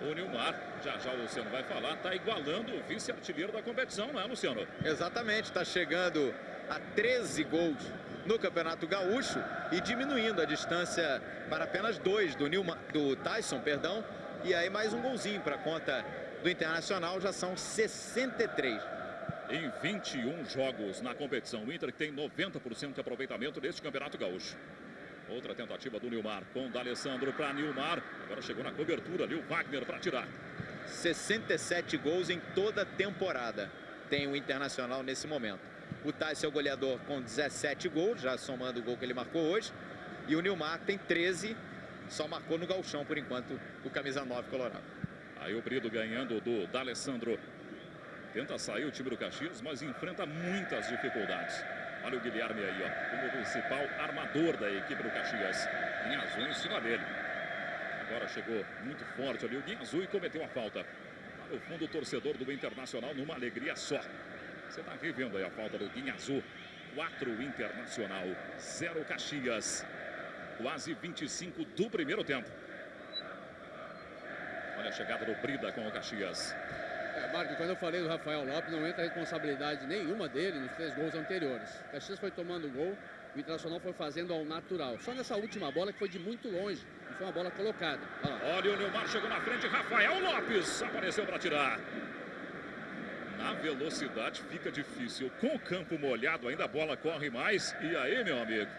O Nilmar, já o Luciano vai falar, está igualando o vice-artilheiro da competição, não é, Luciano? Exatamente, está chegando a 13 gols no Campeonato Gaúcho e diminuindo a distância para apenas 2 do Tyson, perdão. E aí mais um golzinho para a conta do Internacional, já são 63. Em 21 jogos na competição, o Inter tem 90% de aproveitamento neste Campeonato Gaúcho. Outra tentativa do Nilmar, com o D'Alessandro para Nilmar. Agora chegou na cobertura ali o Wagner para tirar. 67 gols em toda a temporada tem o Internacional nesse momento. O Tyson é o goleador com 17 gols, já somando o gol que ele marcou hoje. E o Nilmar tem 13, só marcou no gauchão por enquanto o camisa 9 colorado. Aí o Brido ganhando do D'Alessandro. Tenta sair o time do Caxias, mas enfrenta muitas dificuldades. Olha o Guilherme aí, ó, como principal armador da equipe do Caxias. Guinhazu em cima dele. Agora chegou muito forte ali o Guinhazu e cometeu a falta. Lá no fundo, o torcedor do Internacional numa alegria só. Você está revendo aí a falta do Guinhazu. 4 Internacional, 0 Caxias. Quase 25 do primeiro tempo. Olha a chegada do Brida com o Caxias. Marco, quando eu falei do Rafael Lopes, não entra responsabilidade nenhuma dele nos 3 gols anteriores. O Caxias foi tomando gol, o Internacional foi fazendo ao natural. Só nessa última bola que foi de muito longe, e foi uma bola colocada. Olha o Nilmar, chegou na frente, Rafael Lopes apareceu para tirar. Na velocidade fica difícil. Com o campo molhado ainda a bola corre mais. E aí, meu amigo,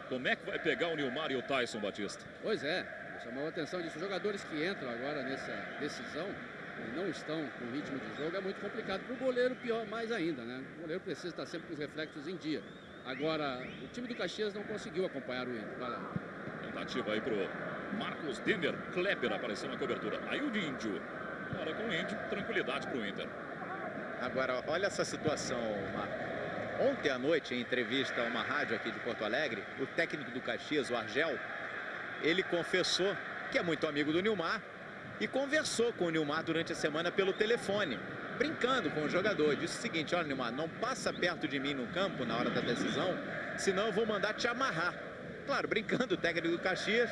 como é que vai pegar o Nilmar e o Tyson, Batista? Pois é, chamou a atenção disso. Os jogadores que entram agora nessa decisão e não estão com ritmo de jogo, é muito complicado. Para o goleiro, pior mais ainda, né? O goleiro precisa estar sempre com os reflexos em dia. Agora, o time do Caxias não conseguiu acompanhar o Inter. Vai lá. Tentativa aí pro Marcos Denner. Kleber apareceu na cobertura. Aí o Índio. Agora com o Índio, tranquilidade pro Inter. Agora, olha essa situação, Marco. Ontem à noite, em entrevista a uma rádio aqui de Porto Alegre, o técnico do Caxias, o Argel, ele confessou que é muito amigo do Nilmar e conversou com o Nilmar durante a semana pelo telefone, brincando com o jogador. Disse o seguinte: olha, Nilmar, não passa perto de mim no campo na hora da decisão, senão eu vou mandar te amarrar. Claro, brincando, o técnico do Caxias,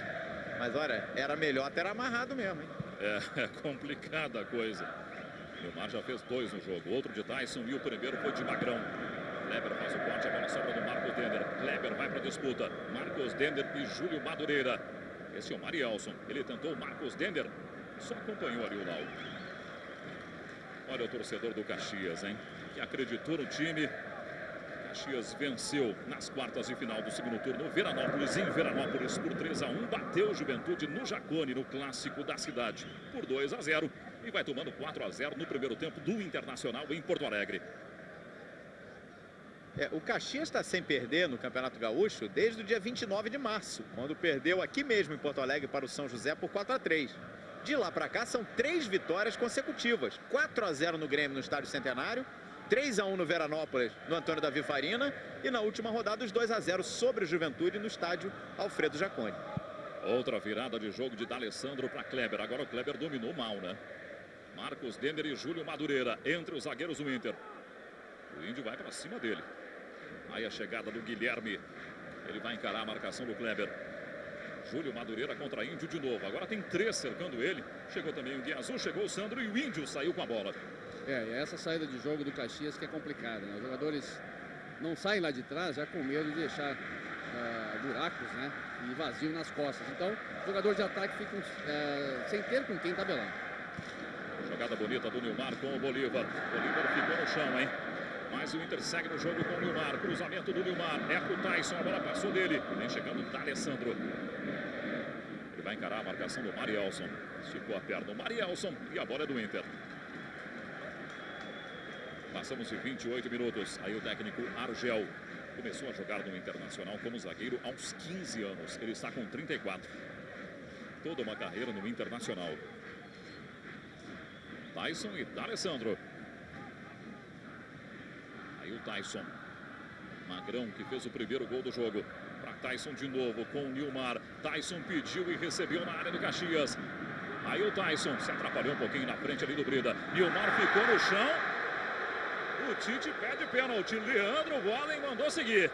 mas olha, era melhor ter amarrado mesmo, hein? É complicada a coisa. O Nilmar já fez 2 no jogo, outro de Tyson e o primeiro foi de Magrão. Kleber faz o corte, a bola sobra do Marcos Denner. Kleber vai para a disputa. Marcos Denner e Júlio Madureira. Esse é o Marielson. Ele tentou o Marcos Denner. Só acompanhou ali o Lau. Olha o torcedor do Caxias, hein? Que acreditou no time. Caxias venceu nas quartas de final do segundo turno. Veranópolis, em Veranópolis, por 3-1. Bateu o Juventude no Jacone, no clássico da cidade, por 2-0. E vai tomando 4-0 no primeiro tempo do Internacional em Porto Alegre. O Caxias está sem perder no Campeonato Gaúcho desde o dia 29 de março, quando perdeu aqui mesmo em Porto Alegre para o São José por 4-3. De lá para cá são 3 vitórias consecutivas. 4-0 no Grêmio no Estádio Centenário, 3-1 no Veranópolis, no Antônio Davi Farina. E na última rodada, os 2-0 sobre o Juventude no estádio Alfredo Jaconi. Outra virada de jogo de D'Alessandro para Kleber. Agora o Kleber dominou mal, né? Marcos Denner e Júlio Madureira entre os zagueiros do Inter. O Índio vai para cima dele. Aí a chegada do Guilherme. Ele vai encarar a marcação do Kleber. Júlio Madureira contra Índio de novo. Agora tem 3 cercando ele. Chegou também o Guia Azul, chegou o Sandro e o Índio saiu com a bola. E essa saída de jogo do Caxias que é complicada, né? Os jogadores não saem lá de trás já com medo de deixar buracos, né? E vazio nas costas. Então, os jogadores de ataque ficam sem ter com quem tabelar. Jogada bonita do Nilmar com o Bolívar. Bolívar ficou no chão, hein? Mas o Inter segue no jogo com o Nilmar. Cruzamento do Nilmar. É pro Tyson. A bola passou dele. Vem chegando o D'Alessandro. Ele vai encarar a marcação do Marielson. Esticou a perna o Marielson. E a bola é do Inter. Passamos de 28 minutos. Aí o técnico Argel começou a jogar no Internacional como zagueiro aos 15 anos. Ele está com 34. Toda uma carreira no Internacional. Tyson e D'Alessandro. Aí o Tyson. Magrão que fez o primeiro gol do jogo. Para Tyson de novo com o Nilmar. Tyson pediu e recebeu na área do Caxias. Aí o Tyson se atrapalhou um pouquinho na frente ali do Brida. Nilmar ficou no chão. O Tite pede pênalti. Leandro Wallen mandou seguir.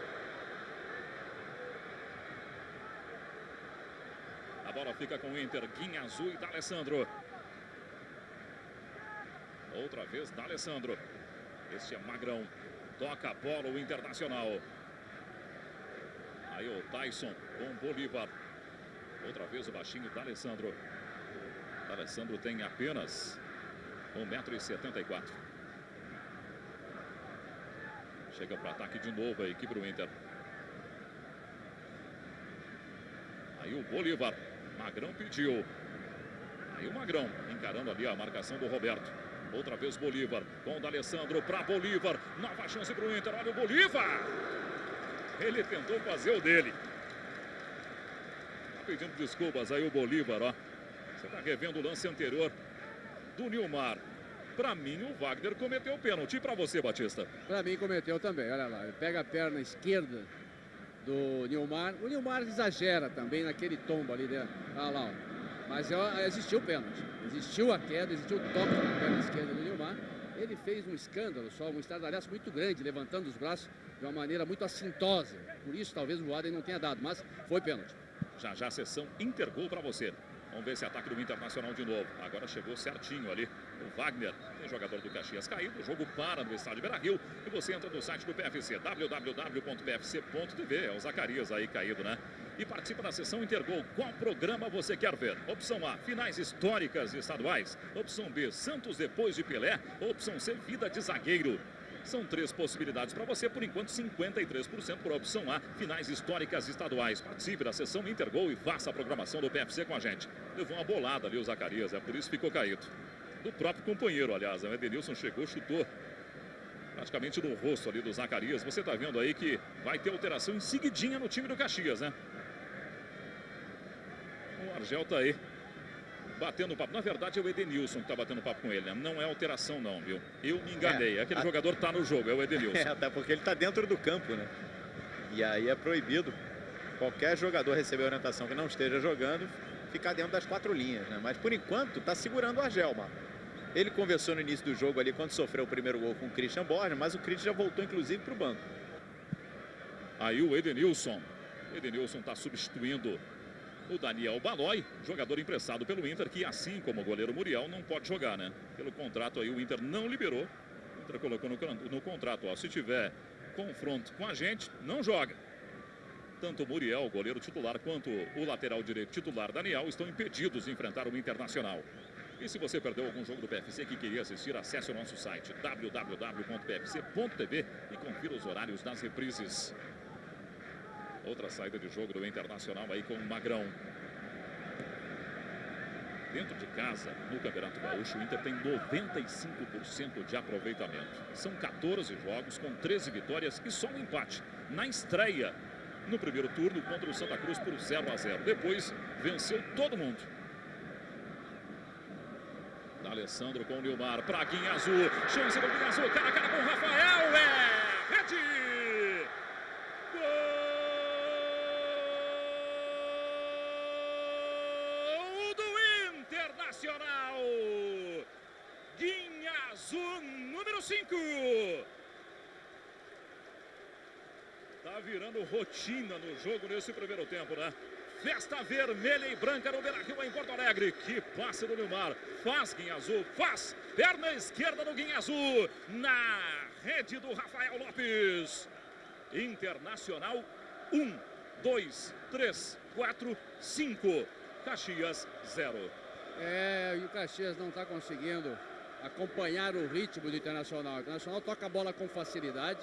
A bola fica com o Inter. Guinha Azul e D'Alessandro. Outra vez D'Alessandro. Este é Magrão. Toca a bola o Internacional. Aí o Tyson com Bolívar. Outra vez o baixinho D'Alessandro. D'Alessandro tem apenas 1,74 m. Chega para ataque de novo a equipe do Inter. Aí o Bolívar. Magrão pediu. Aí o Magrão encarando ali a marcação do Roberto. Outra vez Bolívar com o D'Alessandro para Bolívar. Nova chance para o Inter. Olha o Bolívar. Ele tentou fazer o dele. Tá pedindo desculpas aí o Bolívar, ó. Você tá revendo o lance anterior do Nilmar. Para mim o Wagner cometeu o pênalti. E para você, Batista? Para mim cometeu também. Olha lá. Ele pega a perna esquerda do Nilmar. O Nilmar exagera também naquele tombo ali dentro. Olha lá, ó. Mas existiu o pênalti, existiu a queda, existiu o toque na perna esquerda do Nilmar. Ele fez um escândalo só, um estardalhaço muito grande, levantando os braços de uma maneira muito assintosa. Por isso, talvez o Wallen não tenha dado, mas foi pênalti. Já já a sessão Intergol para você. Vamos ver esse ataque do Internacional de novo. Agora chegou certinho ali o Wagner. Tem jogador do Caxias caído. O jogo para no estádio Beira-Rio. E você entra no site do PFC, www.pfc.tv. É o Zacarias aí caído, né? E participa da sessão Intergol. Qual programa você quer ver? Opção A, finais históricas estaduais. Opção B, Santos depois de Pelé. Opção C, vida de zagueiro. São 3 possibilidades para você, por enquanto 53% por opção A, finais históricas estaduais. Participe da sessão Intergol e faça a programação do PFC com a gente. Levou uma bolada ali o Zacarias, por isso ficou caído. Do próprio companheiro, aliás, o Edenilson chegou, chutou praticamente no rosto ali do Zacarias. Você está vendo aí que vai ter alteração em seguidinha no time do Caxias, né? O Argel tá aí batendo papo. Na verdade é o Edenilson que tá batendo papo com ele, né? Não é alteração não, viu? Eu me enganei. Aquele jogador tá no jogo, é o Edenilson. Até porque ele tá dentro do campo, né? E aí é proibido qualquer jogador receber orientação que não esteja jogando, ficar dentro das 4 linhas, né? Mas por enquanto tá segurando o Argel, mano. Ele conversou no início do jogo ali quando sofreu o primeiro gol com o Christian Borges, mas o Christian já voltou inclusive pro banco. Aí o Edenilson. Edenilson tá substituindo o Daniel Balói, jogador emprestado pelo Inter, que assim como o goleiro Muriel não pode jogar, né? Pelo contrato aí o Inter não liberou. O Inter colocou no contrato, ó, se tiver confronto com a gente, não joga. Tanto o Muriel, o goleiro titular, quanto o lateral direito titular Daniel estão impedidos de enfrentar o Internacional. E se você perdeu algum jogo do PFC que queria assistir, acesse o nosso site www.pfc.tv e confira os horários das reprises. Outra saída de jogo do Internacional aí com o Magrão. Dentro de casa, no Campeonato Gaúcho, o Inter tem 95% de aproveitamento. São 14 jogos com 13 vitórias e só um empate. Na estreia, no primeiro turno, contra o Santa Cruz por 0-0. Depois, venceu todo mundo. D'Alessandro com o Nilmar. Pra Guinha Azul. Chance do Guinha Azul. Cara a cara com o Rafael. É rede. Gol do Internacional. Guinha Azul, número 5. Tá virando rotina no jogo nesse primeiro tempo, né? Festa vermelha e branca no Beira-Rio em Porto Alegre. Que passe do Nilmar. Faz Guinha Azul, faz. Perna esquerda do Guinha Azul. Na rede do Rafael Lopes. Internacional 1, 2, 3, 4, 5. Caxias 0. E o Caxias não está conseguindo acompanhar o ritmo do Internacional. O Internacional toca a bola com facilidade.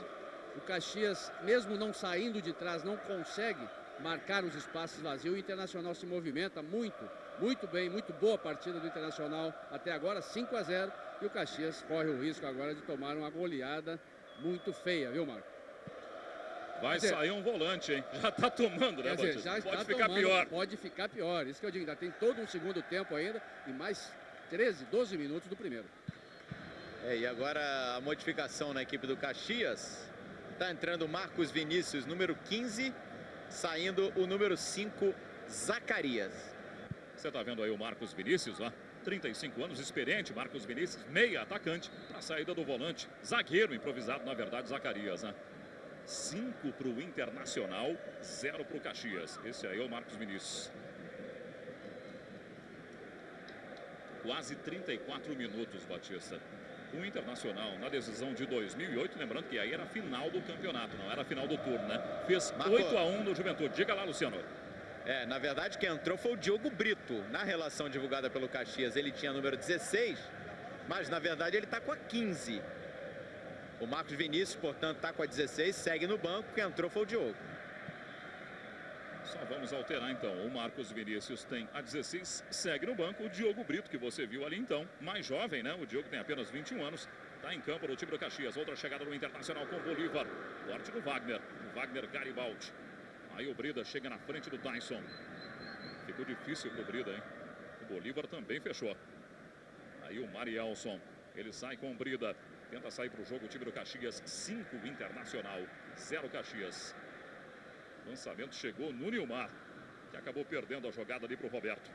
O Caxias, mesmo não saindo de trás, não consegue marcar os espaços vazios. O Internacional se movimenta muito bem, muito boa a partida do Internacional até agora, 5-0. E o Caxias corre o risco agora de tomar uma goleada muito feia, viu, Marco? Vai sair um volante, hein? Já tá tomando, né, Batista? Já pode está ficar tomando, pior. Pode ficar pior. Isso que eu digo, ainda tem todo um segundo tempo ainda e mais 13, 12 minutos do primeiro. E agora a modificação na equipe do Caxias. Tá entrando o Marcos Vinícius, número 15, saindo o número 5, Zacarias. Você tá vendo aí o Marcos Vinícius, ó? 35 anos, experiente, Marcos Vinícius, meia atacante, para a saída do volante, zagueiro improvisado, na verdade, Zacarias, né? 5 para o Internacional, 0 para o Caxias. Esse aí é o Marcos Vinícius. Quase 34 minutos, Batista. O Internacional, na decisão de 2008, lembrando que aí era a final do campeonato, não era a final do turno, né? Fez 8-1 no Juventude. Diga lá, Luciano. Na verdade, quem entrou foi o Diogo Brito. Na relação divulgada pelo Caxias, ele tinha número 16, mas na verdade ele está com a 15. O Marcos Vinícius, portanto, está com a 16, segue no banco. Quem entrou foi o Diogo. Só vamos alterar, então. O Marcos Vinícius tem a 16, segue no banco. O Diogo Brito, que você viu ali, então, mais jovem, né? O Diogo tem apenas 21 anos. Está em campo no time do Caxias. Outra chegada no Internacional com o Bolívar. Corte do Wagner. O Wagner Garibaldi. Aí o Brida chega na frente do Tyson. Ficou difícil pro Brida, hein? O Bolívar também fechou. Aí o Marielson. Ele sai com o Brida. Tenta sair para o jogo o time do Caxias. 5 Internacional, 0 Caxias. Lançamento chegou no Nilmar, que acabou perdendo a jogada ali para o Roberto.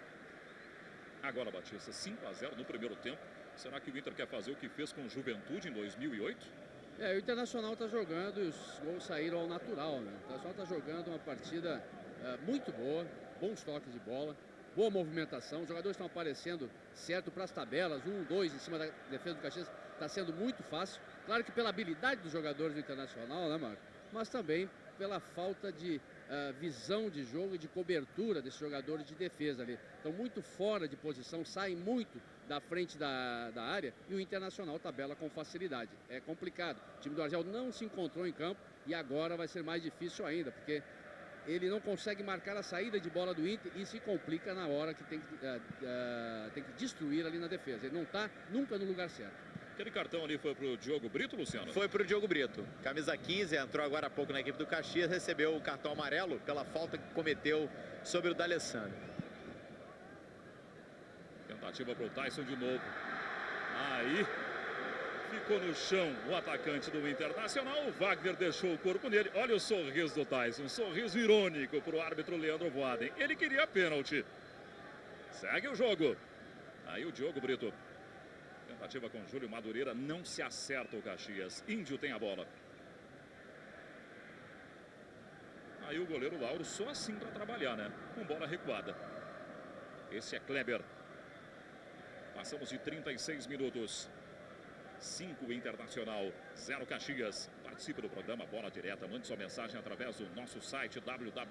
Agora, Batista, 5-0 no primeiro tempo. Será que o Inter quer fazer o que fez com o Juventude em 2008? O Internacional está jogando e os gols saíram ao natural, né? O Internacional está jogando uma partida muito boa, bons toques de bola, boa movimentação. Os jogadores estão aparecendo certo para as tabelas, 1, 2 em cima da defesa do Caxias. Está sendo muito fácil. Claro que pela habilidade dos jogadores do Internacional, né, Marco? Mas também pela falta de visão de jogo e de cobertura desses jogadores de defesa ali. Estão muito fora de posição, saem muito da frente da área e o Internacional tabela com facilidade. É complicado. O time do Argel não se encontrou em campo e agora vai ser mais difícil ainda, porque ele não consegue marcar a saída de bola do Inter e se complica na hora que tem que destruir ali na defesa. Ele não está nunca no lugar certo. Aquele cartão ali foi pro Diogo Brito, Luciano? Foi pro Diogo Brito. Camisa 15, entrou agora há pouco na equipe do Caxias, recebeu o cartão amarelo pela falta que cometeu sobre o D'Alessandro. Tentativa pro Tyson de novo. Aí ficou no chão o atacante do Internacional. O Wagner deixou o corpo nele. Olha o sorriso do Tyson, um sorriso irônico pro árbitro Leandro Voaden. Ele queria pênalti. Segue o jogo. Aí o Diogo Brito. Tentativa com Júlio Madureira, não se acerta o Caxias. Índio tem a bola. Aí o goleiro Lauro só assim para trabalhar, né? Com bola recuada. Esse é Kleber. Passamos de 36 minutos. 5 Internacional, 0 Caxias. Participe do programa Bola Direta. Mande sua mensagem através do nosso site www.pfc.tv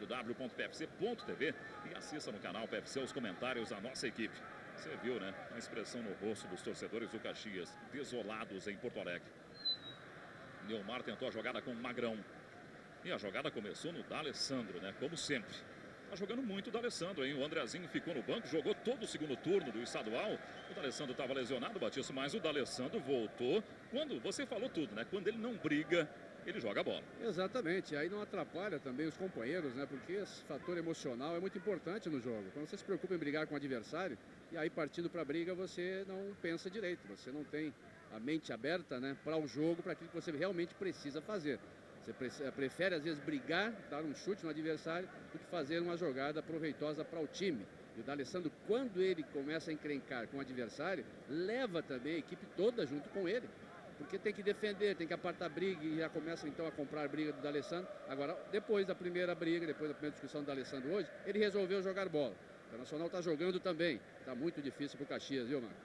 e assista no canal PFC os comentários da nossa equipe. Você viu, né? A expressão no rosto dos torcedores do Caxias, desolados em Porto Alegre. Nilmar tentou a jogada com o Magrão. E a jogada começou no D'Alessandro, né? Como sempre. Tá jogando muito o D'Alessandro, hein? O Andrezinho ficou no banco, jogou todo o segundo turno do estadual. O D'Alessandro estava lesionado, Batista, mas o D'Alessandro voltou. Quando você falou tudo, né? Quando ele não briga, ele joga a bola. Exatamente, aí não atrapalha também os companheiros, né? Porque esse fator emocional é muito importante no jogo. Quando você se preocupa em brigar com o adversário, e aí partindo para a briga você não pensa direito, você não tem a mente aberta, né, para o jogo, para aquilo que você realmente precisa fazer. Você prefere às vezes brigar, dar um chute no adversário, do que fazer uma jogada proveitosa para o time. E o D'Alessandro, quando ele começa a encrencar com o adversário, leva também a equipe toda junto com ele. Porque tem que defender, tem que apartar briga e já começa então a comprar a briga do D'Alessandro. Agora, depois da primeira briga, depois da primeira discussão do D'Alessandro hoje, ele resolveu jogar bola. O Internacional está jogando também. Está muito difícil para o Caxias, viu, Marco?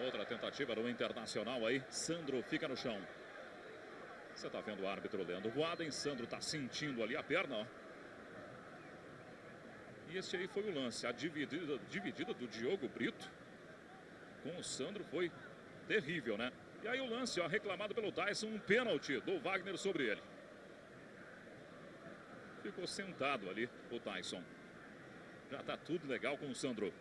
Outra tentativa do Internacional aí. Sandro fica no chão. Você está vendo o árbitro Leandro Voaden. Sandro está sentindo ali a perna, ó. E esse aí foi o lance. A dividida do Diogo Brito com o Sandro foi terrível, né? E aí o lance, ó, reclamado pelo Tyson, um pênalti do Wagner sobre ele. Ficou sentado ali o Tyson. Já tá tudo legal com o Sandro.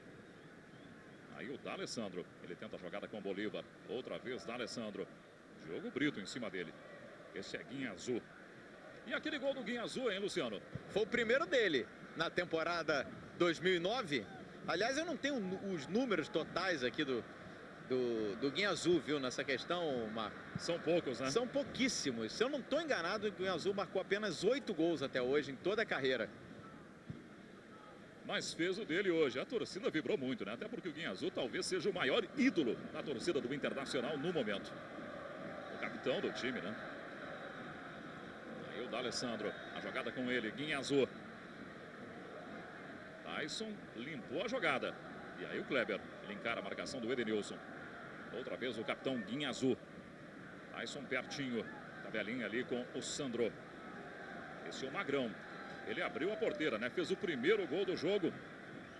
Aí o D'Alessandro, ele tenta a jogada com o Bolívar. Outra vez D'Alessandro. Diogo Brito em cima dele. Esse é Guinhazu. E aquele gol do Guinhazu, hein, Luciano? Foi o primeiro dele na temporada 2009. Aliás, eu não tenho os números totais aqui do Guinhazu, viu, nessa questão, Marco. São poucos, né? São pouquíssimos. Se eu não estou enganado, o Guinhazu marcou apenas 8 gols até hoje, em toda a carreira. Mas fez o dele hoje. A torcida vibrou muito, né? Até porque o Guinhazu talvez seja o maior ídolo da torcida do Internacional no momento. O capitão do time, né? Aí o D'Alessandro, a jogada com ele, Guinhazu. Tyson limpou a jogada. E aí o Kleber, ele encara a marcação do Edenilson. Outra vez o capitão Guinhazu. Tyson pertinho, tabelinha ali com o Sandro. Esse é o Magrão. Ele abriu a porteira, né? Fez o primeiro gol do jogo.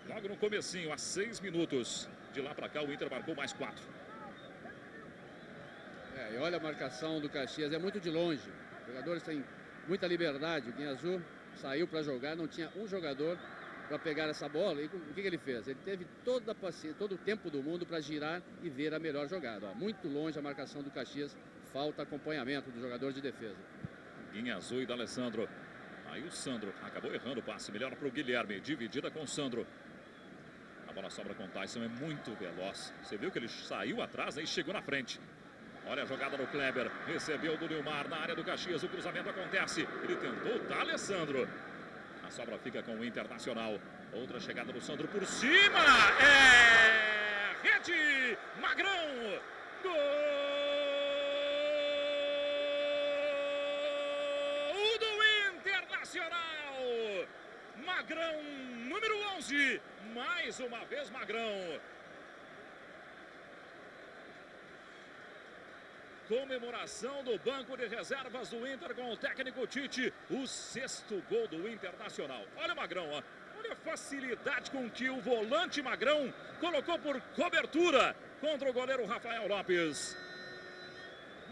Logo no comecinho, a 6 minutos. De lá para cá o Inter marcou mais 4. E olha a marcação do Caxias, é muito de longe. Os jogadores têm muita liberdade. O Guinhazu saiu para jogar, não tinha um jogador para pegar essa bola. E o que ele fez? Ele teve toda a paciência, todo o tempo do mundo para girar e ver a melhor jogada. Ó, muito longe a marcação do Caxias, falta acompanhamento do jogador de defesa. Guinhazu e D'Alessandro. Aí o Sandro acabou errando o passe, melhor para o Guilherme, dividida com o Sandro. A bola sobra com o Tyson, é muito veloz. Você viu que ele saiu atrás, aí chegou na frente. Olha a jogada do Kleber, recebeu do Nilmar na área do Caxias, o cruzamento acontece. Ele tentou o D'Alessandro. A sobra fica com o Internacional. Outra chegada do Sandro por cima. É rede, Magrão. Gol do Internacional. Magrão, número 11. Mais uma vez Magrão. Comemoração do banco de reservas do Inter com o técnico Tite. O 6º gol do Internacional. Olha o Magrão, ó. Olha a facilidade com que o volante Magrão colocou por cobertura contra o goleiro Rafael Lopes.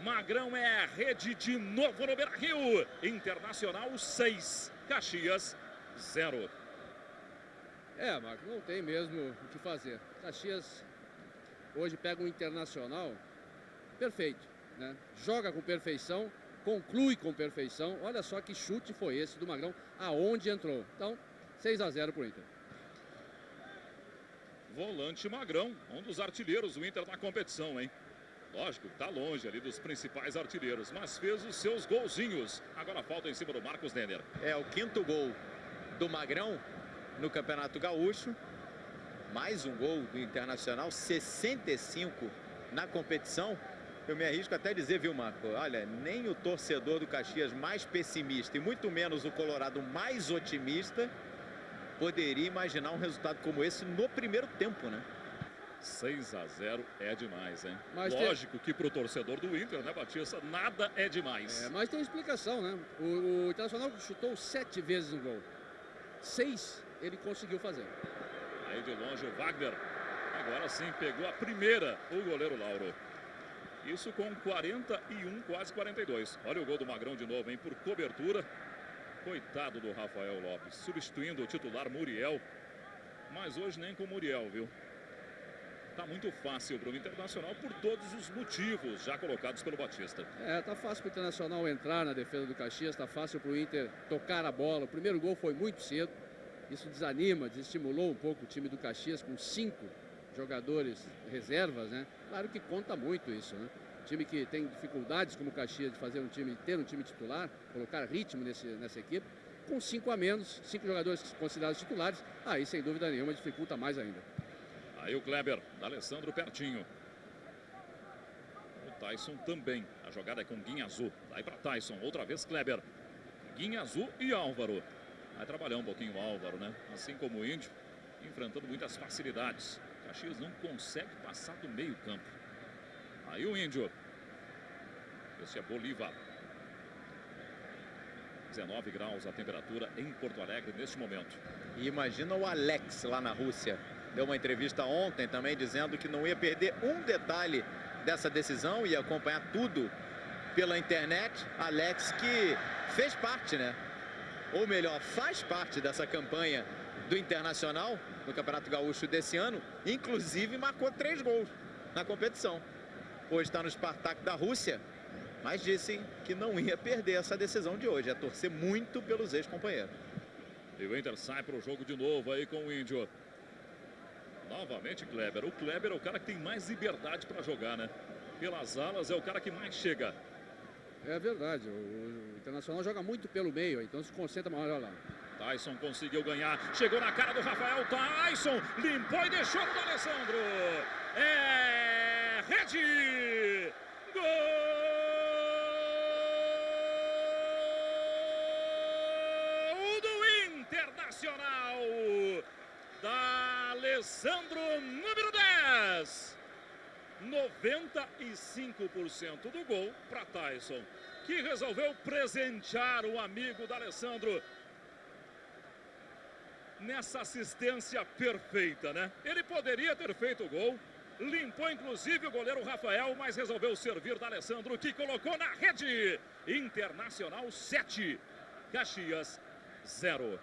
Magrão é a rede de novo no Beira-Rio. Internacional 6, Caxias 0. Marco, não tem mesmo o que fazer. Caxias hoje pega um Internacional perfeito, né? Joga com perfeição, conclui com perfeição. Olha só que chute foi esse do Magrão, aonde entrou. Então, 6-0 para o Inter. Volante Magrão, um dos artilheiros do Inter na competição, hein? Lógico, tá longe ali dos principais artilheiros, mas fez os seus golzinhos. Agora falta em cima do Marcos Nenner. É o 5º gol do Magrão no Campeonato Gaúcho. Mais um gol do Internacional, 65 na competição. Eu me arrisco até a dizer, viu, Marco? Olha, nem o torcedor do Caxias mais pessimista e muito menos o Colorado mais otimista poderia imaginar um resultado como esse no primeiro tempo, né? 6-0 é demais, hein? Mas lógico que pro torcedor do Inter, né, Batista, nada é demais. Mas tem explicação, né? O Internacional chutou 7 vezes no gol. 6 ele conseguiu fazer. Aí de longe o Wagner. Agora sim pegou a primeira, o goleiro Lauro. Isso com 41, quase 42. Olha o gol do Magrão de novo, hein? Por cobertura. Coitado do Rafael Lopes. Substituindo o titular Muriel. Mas hoje nem com o Muriel, viu? Tá tá muito fácil para o Internacional por todos os motivos já colocados pelo Batista. Tá fácil para o Internacional entrar na defesa do Caxias, tá fácil para o Inter tocar a bola. O primeiro gol foi muito cedo, isso desanima, desestimulou um pouco o time do Caxias com 5 jogadores reservas, né? Claro que conta muito isso, né? Time que tem dificuldades como o Caxias de fazer ter um time titular, colocar ritmo nessa equipe, com 5 a menos, 5 jogadores considerados titulares, aí sem dúvida nenhuma dificulta mais ainda. Aí o Kleber, D'Alessandro pertinho. O Tyson também. A jogada é com Guinhazu. Vai para Tyson, outra vez Kleber. Guinhazu e Álvaro. Vai trabalhar um pouquinho o Álvaro, né? Assim como o Índio, enfrentando muitas facilidades. Caxias não consegue passar do meio campo. Aí o Índio. Esse é Bolívar. 19 graus a temperatura em Porto Alegre neste momento. E imagina o Alex lá na Rússia. Deu uma entrevista ontem também dizendo que não ia perder um detalhe dessa decisão, ia acompanhar tudo pela internet. Alex que fez parte, né? Ou melhor, faz parte dessa campanha do Internacional no Campeonato Gaúcho desse ano. Inclusive marcou 3 gols na competição. Hoje está no Spartak da Rússia, mas disse que não ia perder essa decisão de hoje. É torcer muito pelos ex-companheiros. E o Inter sai para o jogo de novo aí com o Índio. Novamente Kleber. O Kleber é o cara que tem mais liberdade para jogar, né? Pelas alas é o cara que mais chega. É verdade, o Internacional joga muito pelo meio, então se concentra mais, olha lá. Tyson conseguiu ganhar, chegou na cara do Rafael. Tyson limpou e deixou para o D'Alessandro. É rede! Gol do Internacional! D'Alessandro, número 10. 95% do gol para Tyson, que resolveu presentear o amigo D'Alessandro nessa assistência perfeita, né? Ele poderia ter feito o gol, limpou inclusive o goleiro Rafael, mas resolveu servir D'Alessandro, que colocou na rede. Internacional 7, Caxias 0.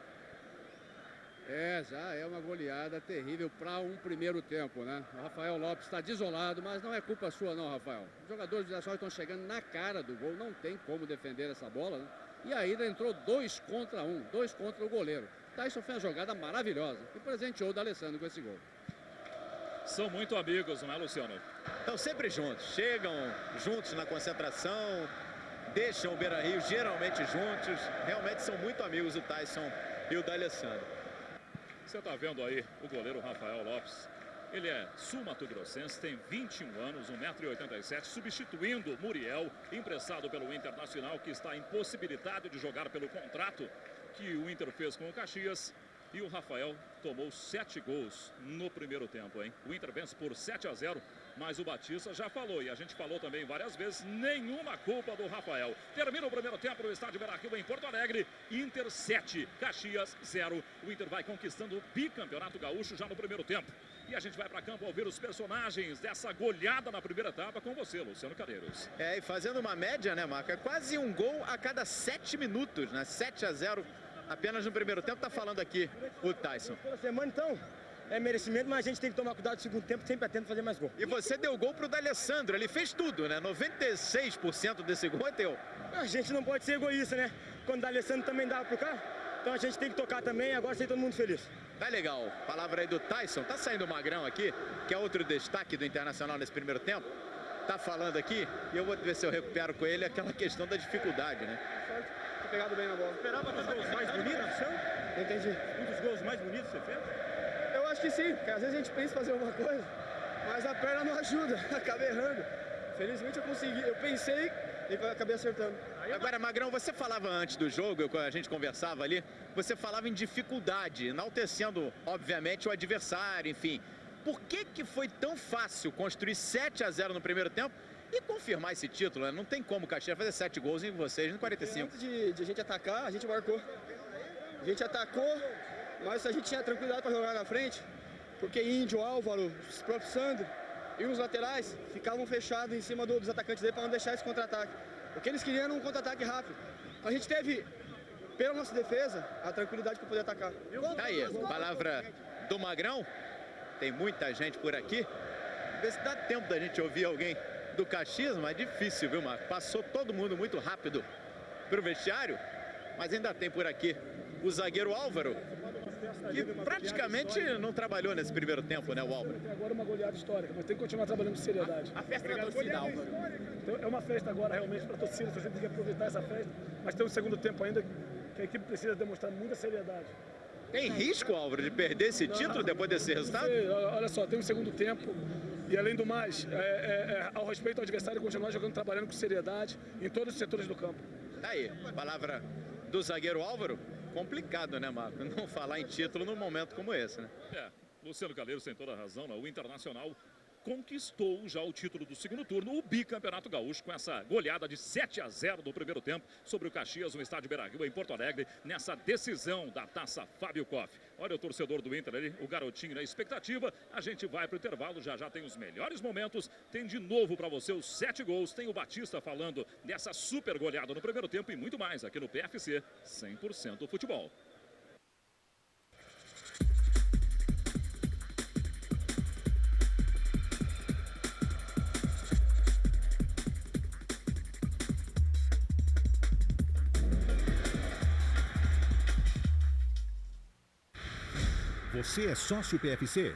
Já é uma goleada terrível para um primeiro tempo, né? O Rafael Lopes está desolado, mas não é culpa sua não, Rafael. Os jogadores do Nacional estão chegando na cara do gol, não tem como defender essa bola, né? E ainda entrou 2 contra 1, 2 contra o goleiro. Tyson fez uma jogada maravilhosa e presenteou o D'Alessandro com esse gol. São muito amigos, não é, Luciano? Estão sempre juntos, chegam juntos na concentração, deixam o Beira-Rio geralmente juntos. Realmente são muito amigos o Tyson e o D'Alessandro. Você está vendo aí o goleiro Rafael Lopes. Ele é sul-mato-grossense, tem 21 anos, 1,87 m, substituindo Muriel, emprestado pelo Internacional, que está impossibilitado de jogar pelo contrato que o Inter fez com o Caxias. E o Rafael tomou 7 gols no primeiro tempo, hein? O Inter vence por 7-0, mas o Batista já falou, e a gente falou também várias vezes, nenhuma culpa do Rafael. Termina o primeiro tempo no estádio Beira-Rio em Porto Alegre, Inter 7, Caxias 0. O Inter vai conquistando o bicampeonato gaúcho já no primeiro tempo. E a gente vai para campo ouvir os personagens dessa goleada na primeira etapa com você, Luciano Calheiros. E fazendo uma média, né, Marco? É quase um gol a cada 7 minutos, né? 7-0 apenas no primeiro tempo, tá falando aqui o Tyson. Toda semana, então, é merecimento, mas a gente tem que tomar cuidado no segundo tempo, sempre atento a fazer mais gol. E você deu gol pro D'Alessandro, ele fez tudo, né? 96% desse gol é teu. A gente não pode ser egoísta, né? Quando o D'Alessandro também dava pro cá, então a gente tem que tocar também, agora sai todo mundo feliz. Tá legal, palavra aí do Tyson, tá saindo o Magrão aqui, que é outro destaque do Internacional nesse primeiro tempo. Tá falando aqui, e eu vou ver se eu recupero com ele aquela questão da dificuldade, né? Pegado bem na bola. Esperava um dos gols mais bonitos, seu? Entendi. Um dos gols mais bonitos que você fez? Eu acho que sim, porque às vezes a gente pensa em fazer alguma coisa, mas a perna não ajuda, acabei errando. Felizmente eu consegui, eu pensei e acabei acertando. Agora, Magrão, você falava antes do jogo, a gente conversava ali, você falava em dificuldade, enaltecendo, obviamente, o adversário, enfim. Por que foi tão fácil construir 7-0 no primeiro tempo e confirmar esse título, né? Não tem como o Caxias fazer 7 gols em vocês no 45. Antes de a gente atacar, a gente marcou. A gente atacou, mas a gente tinha tranquilidade para jogar na frente, porque Índio, Álvaro, o próprio Sandro e os laterais ficavam fechados em cima dos atacantes dele para não deixar esse contra-ataque. O que eles queriam era um contra-ataque rápido. A gente teve, pela nossa defesa, a tranquilidade para poder atacar. Tá aí, palavra do Magrão. Tem muita gente por aqui. ver se dá tempo da gente ouvir alguém do Caxias, mas difícil, viu, Marco? Passou todo mundo muito rápido pro vestiário, mas ainda tem por aqui o zagueiro Álvaro, que praticamente não trabalhou nesse primeiro tempo, né, o Álvaro? Tem agora uma goleada histórica, mas tem que continuar trabalhando com seriedade. A festa da torcida, Álvaro. Então, é uma festa agora realmente para a torcida tem que aproveitar essa festa, mas tem um segundo tempo ainda que a equipe precisa demonstrar muita seriedade. Tem risco, Álvaro, de perder esse título depois desse resultado? Olha só, tem um segundo tempo e, além do mais, ao respeito ao adversário, continuar jogando, trabalhando com seriedade em todos os setores do campo. Tá aí, palavra do zagueiro Álvaro. Complicado, né, Marco? Não falar em título num momento como esse, né? Luciano Calheiros tem toda a razão, né? O Internacional conquistou já o título do segundo turno, o bicampeonato gaúcho, com essa goleada de 7-0 do primeiro tempo sobre o Caxias no estádio Beira-Rio, em Porto Alegre, nessa decisão da Taça Fábio Koff. Olha o torcedor do Inter ali, o garotinho na expectativa. A gente vai para o intervalo, já tem os melhores momentos. Tem de novo para você os 7 gols. Tem o Batista falando dessa super goleada no primeiro tempo e muito mais aqui no PFC 100% Futebol. Você é sócio PFC?